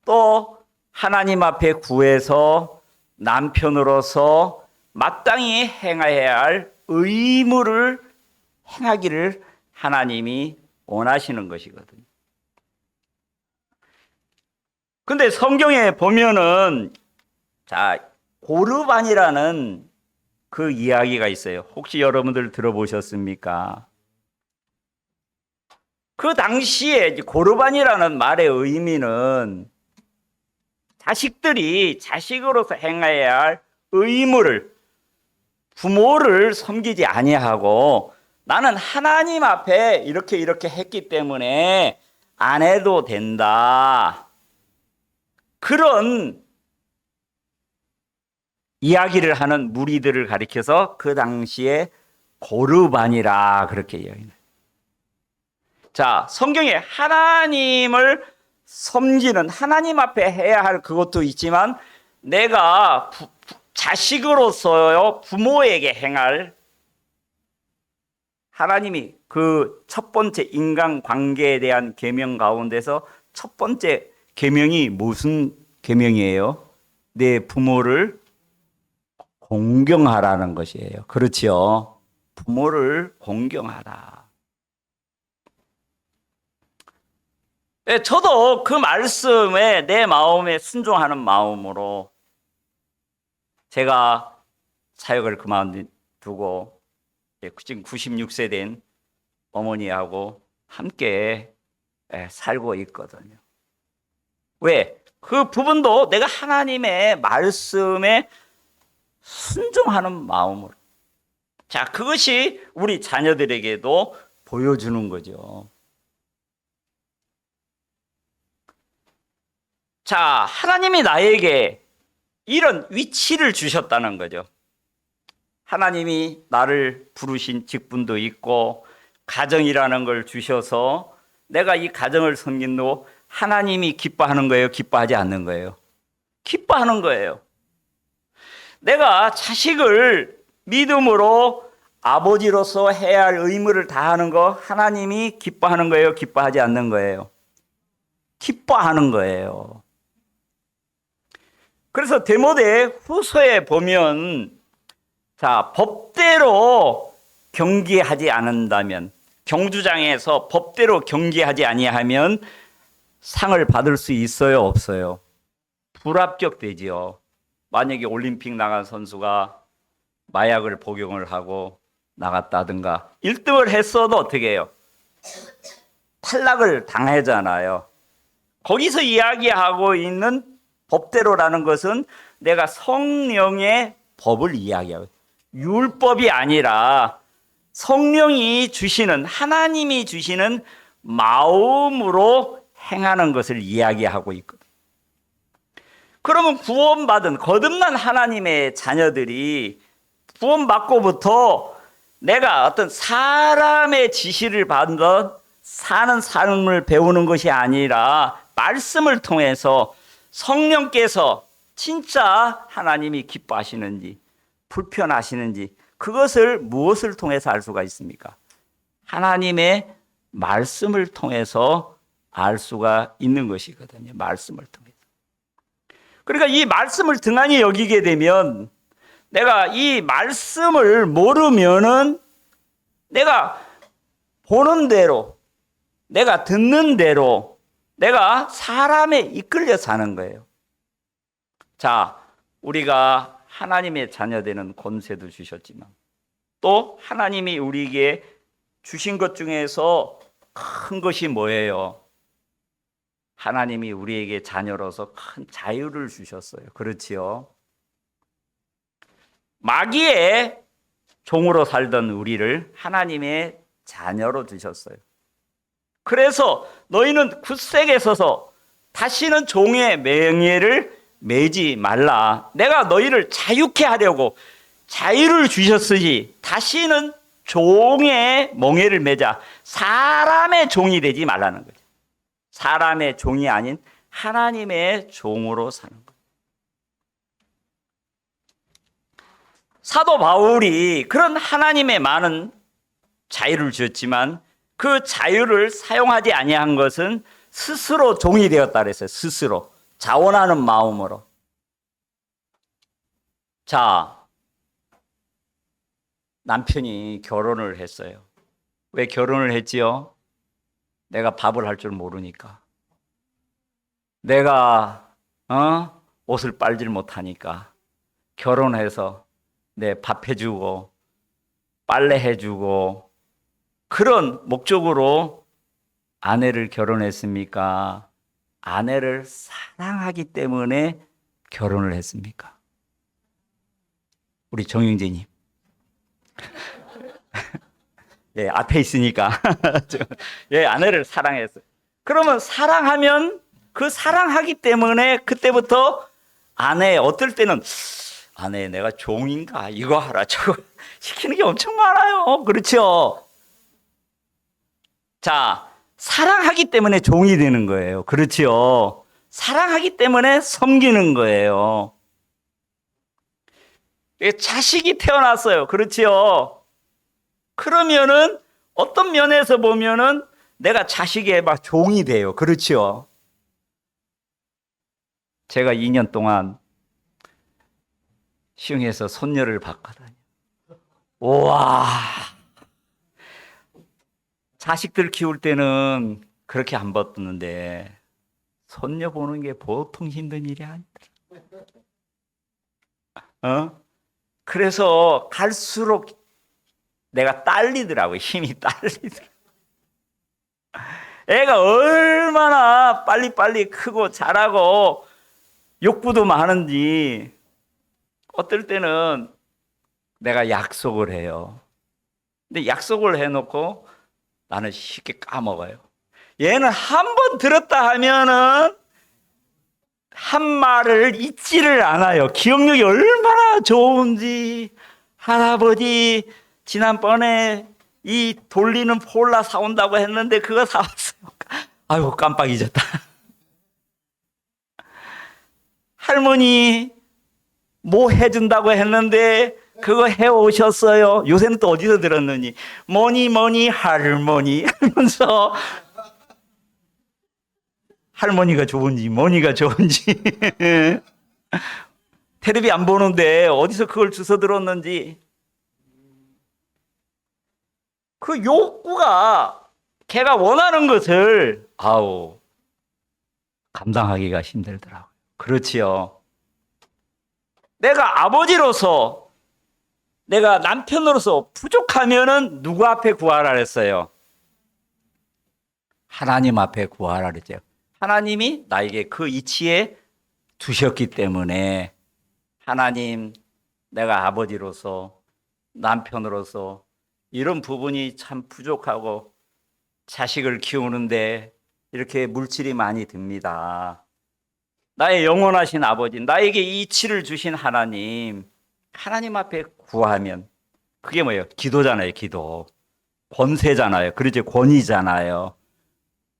또 하나님 앞에 구해서 남편으로서 마땅히 행해야 할 의무를 행하기를 하나님이 원하시는 것이거든요. 근데 성경에 보면은 고르반이라는 그 이야기가 있어요. 혹시 여러분들 들어보셨습니까? 그 당시에 고르반이라는 말의 의미는 자식들이 자식으로서 행해야 할 의무를, 부모를 섬기지 아니하고 나는 하나님 앞에 이렇게 했기 때문에 안 해도 된다. 그런 이야기를 하는 무리들을 가리켜서 그 당시에 고르반이라 그렇게 이야기해요. 자, 성경에 하나님을 섬기는 하나님 앞에 해야 할 그것도 있지만 내가 자식으로서요 부모에게 행할 하나님이 그 첫 번째 인간 관계에 대한 계명 가운데서 첫 번째 계명이 무슨 계명이에요? 내 부모를 공경하라는 것이에요. 그렇지요? 부모를 공경하라. 네, 저도 그 말씀에 내 마음에 순종하는 마음으로 제가 사역을 그만두고 지금 96세 된 어머니하고 함께 살고 있거든요. 왜? 그 부분도 내가 하나님의 말씀에 순종하는 마음으로. 자, 그것이 우리 자녀들에게도 보여주는 거죠. 자, 하나님이 나에게 이런 위치를 주셨다는 거죠. 하나님이 나를 부르신 직분도 있고 가정이라는 걸 주셔서 내가 이 가정을 섬긴도 하나님이 기뻐하는 거예요? 기뻐하지 않는 거예요? 기뻐하는 거예요. 내가 자식을 믿음으로 아버지로서 해야 할 의무를 다하는 거 하나님이 기뻐하는 거예요? 기뻐하지 않는 거예요? 기뻐하는 거예요. 그래서 디모데 후서에 보면 자, 법대로 경계하지 않는다면 경주장에서 법대로 경계하지 아니하면 상을 받을 수 있어요, 없어요? 불합격되지요. 만약에 올림픽 나간 선수가 마약을 복용을 하고 나갔다든가 1등을 했어도 어떻게 해요? 탈락을 당하잖아요. 거기서 이야기하고 있는 법대로라는 것은 내가 성령의 법을 이야기하고 율법이 아니라 성령이 주시는 하나님이 주시는 마음으로 행하는 것을 이야기하고 있거든요. 그러면 구원받은 거듭난 하나님의 자녀들이 구원받고부터 내가 어떤 사람의 지시를 받는 사는 삶을 배우는 것이 아니라 말씀을 통해서 성령께서 진짜 하나님이 기뻐하시는지 불편하시는지 그것을 무엇을 통해서 알 수가 있습니까? 하나님의 말씀을 통해서 알 수가 있는 것이거든요. 말씀을 통해서. 그러니까 이 말씀을 등한히 여기게 되면 내가 이 말씀을 모르면은 내가 보는 대로 내가 듣는 대로 내가 사람에 이끌려 사는 거예요. 자, 우리가 하나님의 자녀되는 권세도 주셨지만 또 하나님이 우리에게 주신 것 중에서 큰 것이 뭐예요? 하나님이 우리에게 자녀로서 큰 자유를 주셨어요. 그렇지요? 마귀의 종으로 살던 우리를 하나님의 자녀로 주셨어요. 그래서 너희는 굳세게 서서 다시는 종의 명예를 매지 말라. 내가 너희를 자유케 하려고 자유를 주셨으니 다시는 종의 멍에를 매자. 사람의 종이 되지 말라는 거죠. 사람의 종이 아닌 하나님의 종으로 사는 거예요. 사도 바울이 그런 하나님의 많은 자유를 주었지만 그 자유를 사용하지 아니한 것은 스스로 종이 되었다 그랬어요. 스스로 자원하는 마음으로. 자, 남편이 결혼을 했어요. 왜 결혼을 했지요? 내가 밥을 할 줄 모르니까. 내가 옷을 빨질 못하니까 결혼해서 내 밥 해주고 빨래 해주고 그런 목적으로 아내를 결혼했습니까? 아내를 사랑하기 때문에 결혼을 했습니까? 우리 정영재님. 예, 앞에 있으니까. 예, 아내를 사랑했어요. 그러면 사랑하면 그 사랑하기 때문에 그때부터 아내, 어떨 때는 아내 내가 종인가? 이거 하라, 저거 시키는 게 엄청 많아요. 그렇죠? 자, 사랑하기 때문에 종이 되는 거예요. 그렇지요. 사랑하기 때문에 섬기는 거예요. 자식이 태어났어요. 그렇지요. 그러면은 어떤 면에서 보면은 내가 자식의 막 종이 돼요. 그렇지요. 제가 2년 동안 시흥에서 손녀를 봤거든요. 우와. 자식들 키울 때는 그렇게 안 봤는데 손녀 보는 게 보통 힘든 일이 아니더라. 그래서 갈수록 내가 딸리더라고요. 힘이 딸리더라고요. 애가 얼마나 빨리빨리 크고 자라고 욕구도 많은지 어떨 때는 내가 약속을 해요. 근데 약속을 해놓고 나는 쉽게 까먹어요. 얘는 한 번 들었다 하면은 한 말을 잊지를 않아요. 기억력이 얼마나 좋은지. 할아버지 지난번에 이 돌리는 폴라 사온다고 했는데 그거 사왔어요. 아이고 깜빡 잊었다. 할머니 뭐 해준다고 했는데 그거 해오셨어요. 요새는 또 어디서 들었느니 뭐니 할머니 하면서 할머니가 좋은지 뭐니가 좋은지 텔레비 안 보는데 어디서 그걸 주워 들었는지 그 욕구가 걔가 원하는 것을 감당하기가 힘들더라고요. 그렇지요. 내가 아버지로서 내가 남편으로서 부족하면은 누구 앞에 구하라 했어요? 하나님 앞에 구하라 그랬죠. 하나님이 나에게 그 이치에 두셨기 때문에 하나님, 내가 아버지로서 남편으로서 이런 부분이 참 부족하고 자식을 키우는데 이렇게 물질이 많이 듭니다. 나의 영원하신 아버지, 나에게 이 이치를 주신 하나님, 하나님 앞에 구하면 그게 뭐예요? 기도잖아요. 기도. 권세잖아요. 그러지 권위잖아요.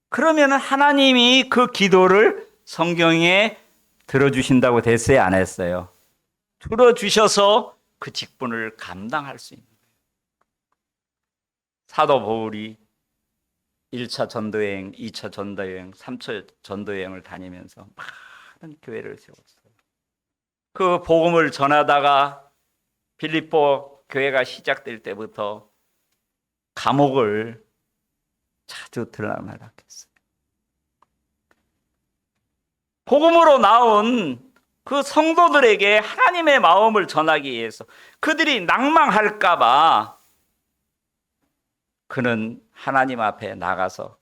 그러면 하나님이 그 기도를 성경에 들어주신다고 됐어요? 안 했어요? 들어주셔서 그 직분을 감당할 수 있는 거예요. 사도 바울이 1차 전도여행, 2차 전도여행, 3차 전도여행을 다니면서 많은 교회를 세웠어요. 그 복음을 전하다가 빌립보 교회가 시작될 때부터 감옥을 자주 들락날락했어요. 복음으로 나온 그 성도들에게 하나님의 마음을 전하기 위해서 그들이 낭망할까 봐 그는 하나님 앞에 나가서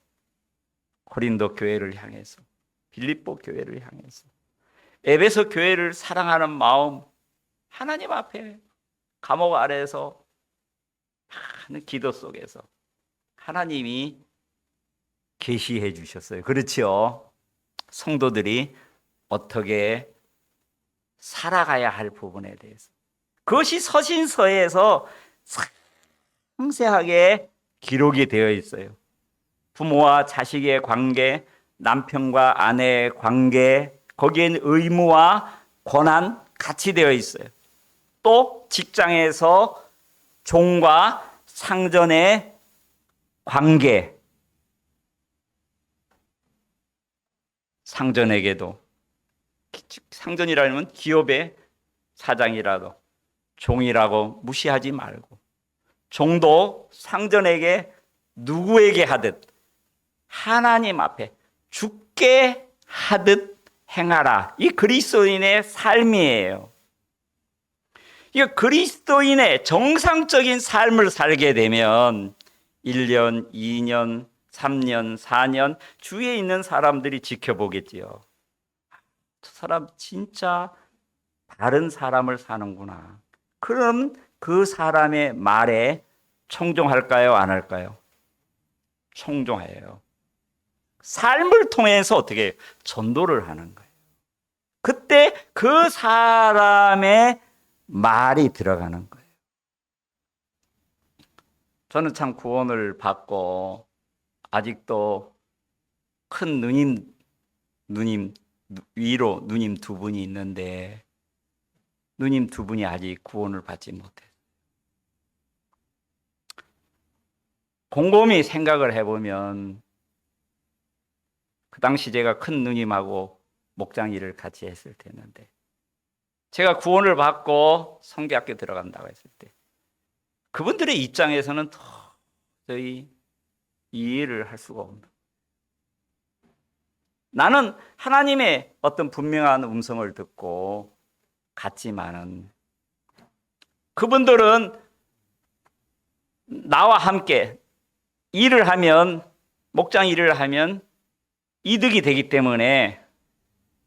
고린도 교회를 향해서 빌립보 교회를 향해서 에베소 교회를 사랑하는 마음 하나님 앞에 감옥 아래에서 많은 기도 속에서 하나님이 계시해 주셨어요. 그렇지요. 성도들이 어떻게 살아가야 할 부분에 대해서 그것이 서신서에서 상세하게 기록이 되어 있어요. 부모와 자식의 관계, 남편과 아내의 관계, 거기에는 의무와 권한 같이 되어 있어요. 또 직장에서 종과 상전의 관계, 상전에게도, 상전이라면 기업의 사장이라도 종이라고 무시하지 말고 종도 상전에게 누구에게 하듯 하나님 앞에 죽게 하듯 행하라. 이 그리스도인의 삶이에요. 이 그리스도인의 정상적인 삶을 살게 되면 1년, 2년, 3년, 4년 주위에 있는 사람들이 지켜보겠지요. 저 사람 진짜 다른 사람을 사는구나. 그럼 그 사람의 말에 청종할까요? 안 할까요? 청종해요. 삶을 통해서 어떻게 해요? 전도를 하는 거예요. 그때 그 사람의 말이 들어가는 거예요. 저는 참 구원을 받고 아직도 큰 누님 위로 누님 두 분이 있는데 누님 두 분이 아직 구원을 받지 못해. 곰곰이 생각을 해보면 그 당시 제가 큰 누님하고 목장 일을 같이 했을 때였는데 제가 구원을 받고 성교학교 들어간다고 했을 때 그분들의 입장에서는 도저히 이해를 할 수가 없는, 나는 하나님의 어떤 분명한 음성을 듣고 갔지만은 그분들은 나와 함께 일을 하면, 목장 일을 하면 이득이 되기 때문에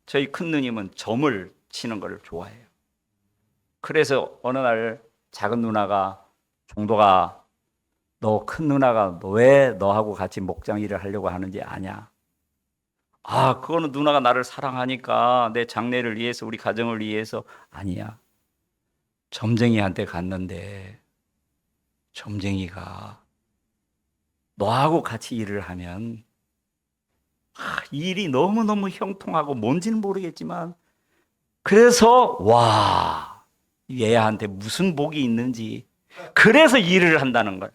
저희 큰 누님은 점을 치는 걸 좋아해요. 그래서 어느 날 작은 누나가, 종도가 너 큰 누나가 왜 너하고 같이 목장 일을 하려고 하는지 아냐? 아, 그거는 누나가 나를 사랑하니까 내 장래를 위해서, 우리 가정을 위해서. 아니야. 점쟁이한테 갔는데 점쟁이가 너하고 같이 일을 하면 일이 너무너무 형통하고 뭔지는 모르겠지만 그래서 와, 얘한테 무슨 복이 있는지 그래서 일을 한다는 거야.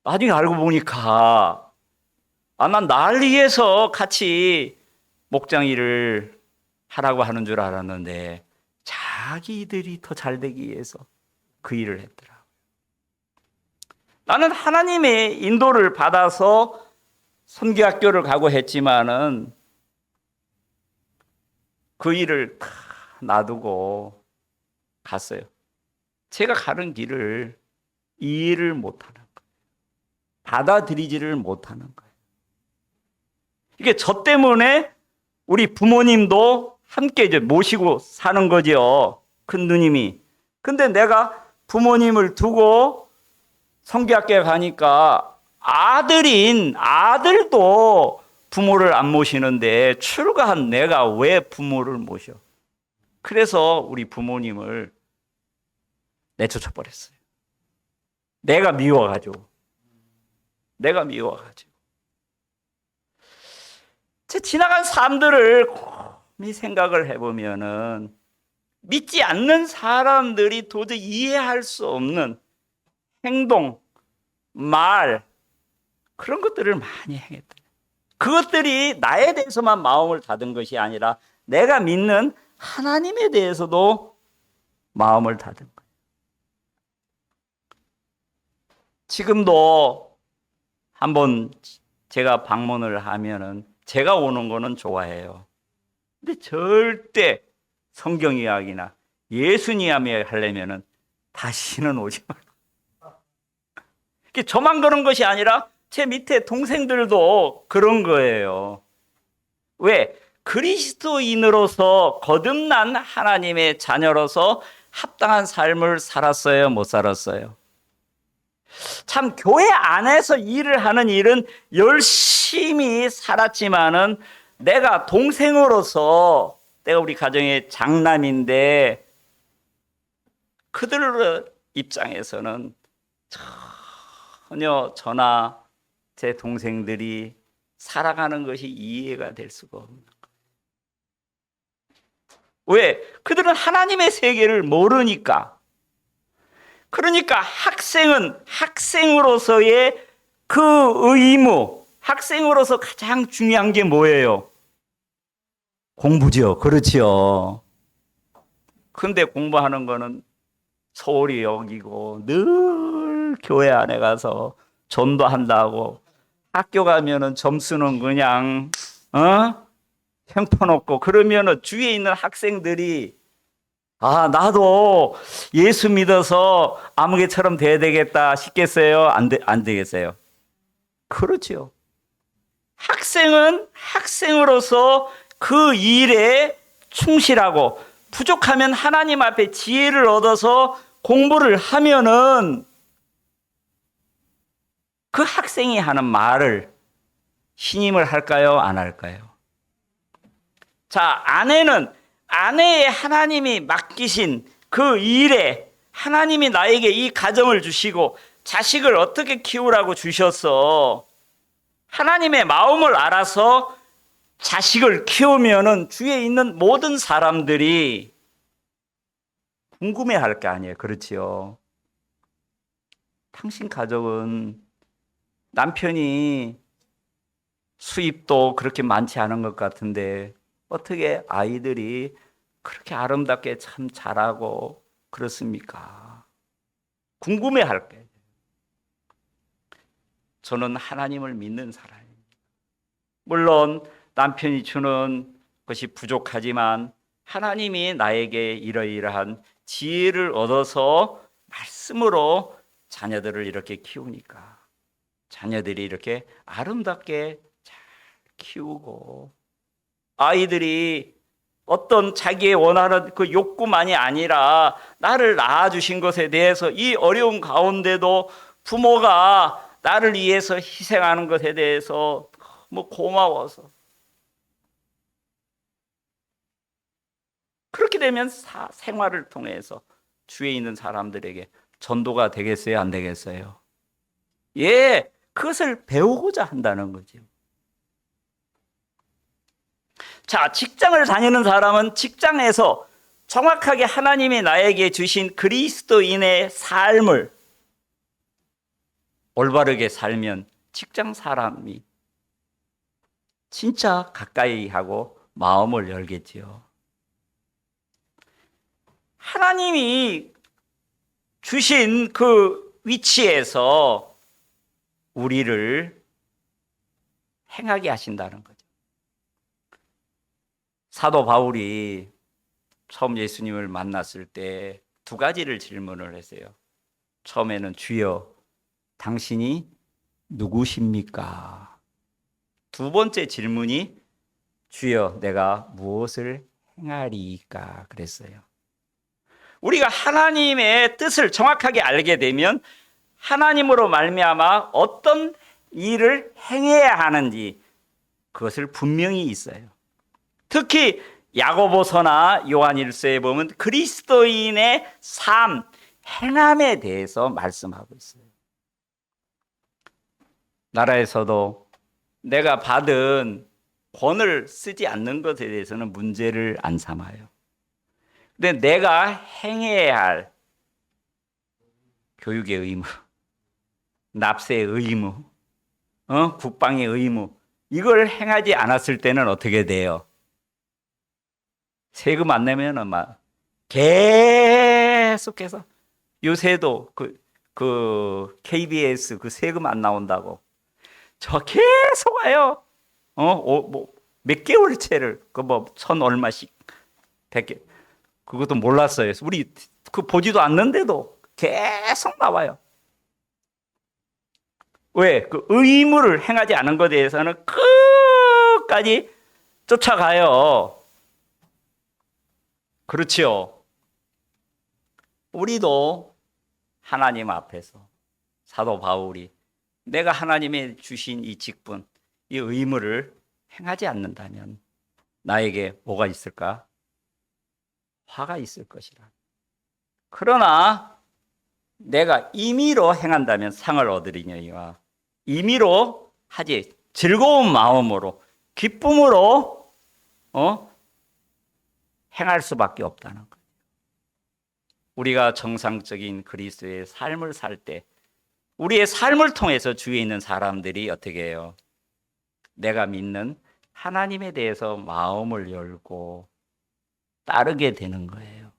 나중에 알고 보니까 난 날 위해서 같이 목장 일을 하라고 하는 줄 알았는데 자기들이 더 잘 되기 위해서 그 일을 했더라. 나는 하나님의 인도를 받아서 선교학교를 가고 했지만은 그 일을 놔두고 갔어요. 제가 가는 길을 이해를 못하는 거예요. 받아들이지를 못하는 거예요. 이게 저 때문에 우리 부모님도 함께 이제 모시고 사는 거죠. 큰 누님이. 근데 내가 부모님을 두고 성교학교에 가니까 아들도 부모를 안 모시는데 출가한 내가 왜 부모를 모셔? 그래서 우리 부모님을 내쫓아 버렸어요. 내가 미워가지고. 제 지나간 사람들을 곰히 생각을 해보면은 믿지 않는 사람들이 도저히 이해할 수 없는 행동, 말, 그런 것들을 많이 행했다. 그것들이 나에 대해서만 마음을 닫은 것이 아니라 내가 믿는 하나님에 대해서도 마음을 닫은 거예요. 지금도 한번 제가 방문을 하면은 제가 오는 거는 좋아해요. 근데 절대 성경 이야기나 예수님 이야기 하려면은 다시는 오지 말라. 저만 그런 것이 아니라 제 밑에 동생들도 그런 거예요. 왜? 그리스도인으로서 거듭난 하나님의 자녀로서 합당한 삶을 살았어요? 못 살았어요? 참 교회 안에서 일을 하는 일은 열심히 살았지만은 내가 동생으로서, 내가 우리 가정의 장남인데 그들 입장에서는 전혀 저나 제 동생들이 살아가는 것이 이해가 될 수가 없는 거예요. 왜? 그들은 하나님의 세계를 모르니까. 그러니까 학생은 학생으로서의 그 의무, 학생으로서 가장 중요한 게 뭐예요? 공부죠. 그렇지요. 근데 공부하는 거는 소홀히 여기고 늘 교회 안에 가서 전도한다고 학교 가면은 점수는 그냥 형편없고, 그러면은 주위에 있는 학생들이 나도 예수 믿어서 아무개처럼 돼야 되겠다 싶겠어요? 안 되겠어요? 그렇죠. 학생은 학생으로서 그 일에 충실하고 부족하면 하나님 앞에 지혜를 얻어서 공부를 하면은 그 학생이 하는 말을 신임을 할까요? 안 할까요? 자, 아내의 하나님이 맡기신 그 일에 하나님이 나에게 이 가정을 주시고 자식을 어떻게 키우라고 주셨어? 하나님의 마음을 알아서 자식을 키우면은 주위에 있는 모든 사람들이 궁금해할 거 아니에요. 그렇지요? 당신 가족은 남편이 수입도 그렇게 많지 않은 것 같은데 어떻게 아이들이 그렇게 아름답게 참 잘하고 그렇습니까? 궁금해할 거예요. 저는 하나님을 믿는 사람입니다. 물론 남편이 주는 것이 부족하지만 하나님이 나에게 이러이러한 지혜를 얻어서 말씀으로 자녀들을 이렇게 키우니까 자녀들이 이렇게 아름답게 잘 키우고 아이들이 어떤 자기의 원하는 그 욕구만이 아니라 나를 낳아주신 것에 대해서 이 어려운 가운데도 부모가 나를 위해서 희생하는 것에 대해서 너무 고마워서 그렇게 되면 생활을 통해서 주위에 있는 사람들에게 전도가 되겠어요? 안 되겠어요? 예, 그것을 배우고자 한다는 거죠. 자, 직장을 다니는 사람은 직장에서 정확하게 하나님이 나에게 주신 그리스도인의 삶을 올바르게 살면 직장 사람이 진짜 가까이 하고 마음을 열겠지요. 하나님이 주신 그 위치에서 우리를 행하게 하신다는 거죠. 사도 바울이 처음 예수님을 만났을 때 두 가지를 질문을 했어요. 처음에는 주여, 당신이 누구십니까? 두 번째 질문이 주여, 내가 무엇을 행하리까? 그랬어요. 우리가 하나님의 뜻을 정확하게 알게 되면 하나님으로 말미암아 어떤 일을 행해야 하는지 그것을 분명히 있어요. 특히 야고보서나 요한일서에 보면 그리스도인의 삶, 행함에 대해서 말씀하고 있어요. 나라에서도 내가 받은 권을 쓰지 않는 것에 대해서는 문제를 안 삼아요. 근데 내가 행해야 할 교육의 의무, 납세의 의무, 국방의 의무, 이걸 행하지 않았을 때는 어떻게 돼요? 세금 안 내면은 막 계속해서 요새도 그 KBS 그 세금 안 나온다고 저 계속 와요. 몇 개월치를 그 뭐 천 얼마씩 100개 그것도 몰랐어요. 우리 그 보지도 않는데도 계속 나와요. 왜? 그 의무를 행하지 않은 것에 대해서는 끝까지 쫓아가요. 그렇지요. 우리도 하나님 앞에서 사도 바울이 내가 하나님의 주신 이 직분, 이 의무를 행하지 않는다면 나에게 뭐가 있을까? 화가 있을 것이라. 그러나 내가 임의로 행한다면 상을 얻으리니와 임의로 하지 즐거운 마음으로 기쁨으로 행할 수밖에 없다는 거예요. 우리가 정상적인 그리스도의 삶을 살 때 우리의 삶을 통해서 주위에 있는 사람들이 어떻게 해요? 내가 믿는 하나님에 대해서 마음을 열고 따르게 되는 거예요.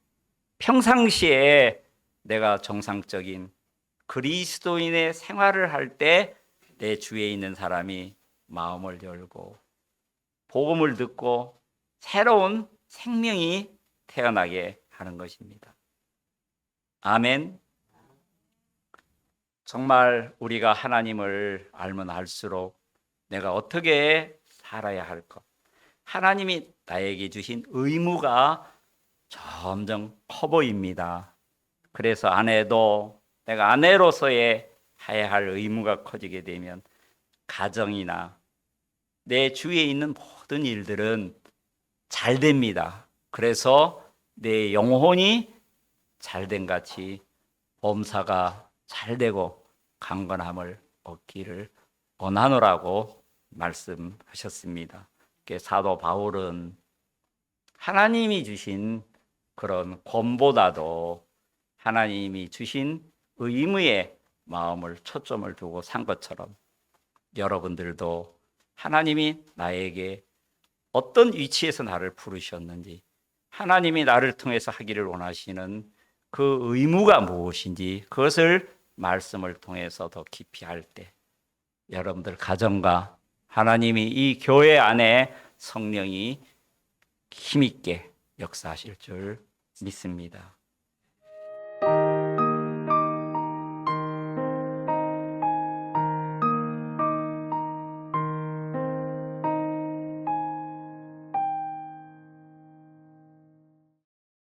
평상시에 내가 정상적인 그리스도인의 생활을 할 때 내 주위에 있는 사람이 마음을 열고 복음을 듣고 새로운 생명이 태어나게 하는 것입니다. 아멘. 정말 우리가 하나님을 알면 알수록 내가 어떻게 살아야 할까? 하나님이 나에게 주신 의무가 점점 커 보입니다. 그래서 아내도 내가 아내로서의 해야 할 의무가 커지게 되면 가정이나 내 주위에 있는 모든 일들은 잘 됩니다. 그래서 내 영혼이 잘된 같이 범사가 잘 되고 강건함을 얻기를 원하노라고 말씀하셨습니다. 사도 바울은 하나님이 주신 그런 권보다도 하나님이 주신 의무의 마음을 초점을 두고 산 것처럼 여러분들도 하나님이 나에게 어떤 위치에서 나를 부르셨는지, 하나님이 나를 통해서 하기를 원하시는 그 의무가 무엇인지 그것을 말씀을 통해서 더 깊이 할 때 여러분들 가정과 하나님이 이 교회 안에 성령이 힘있게 역사하실 줄 믿습니다.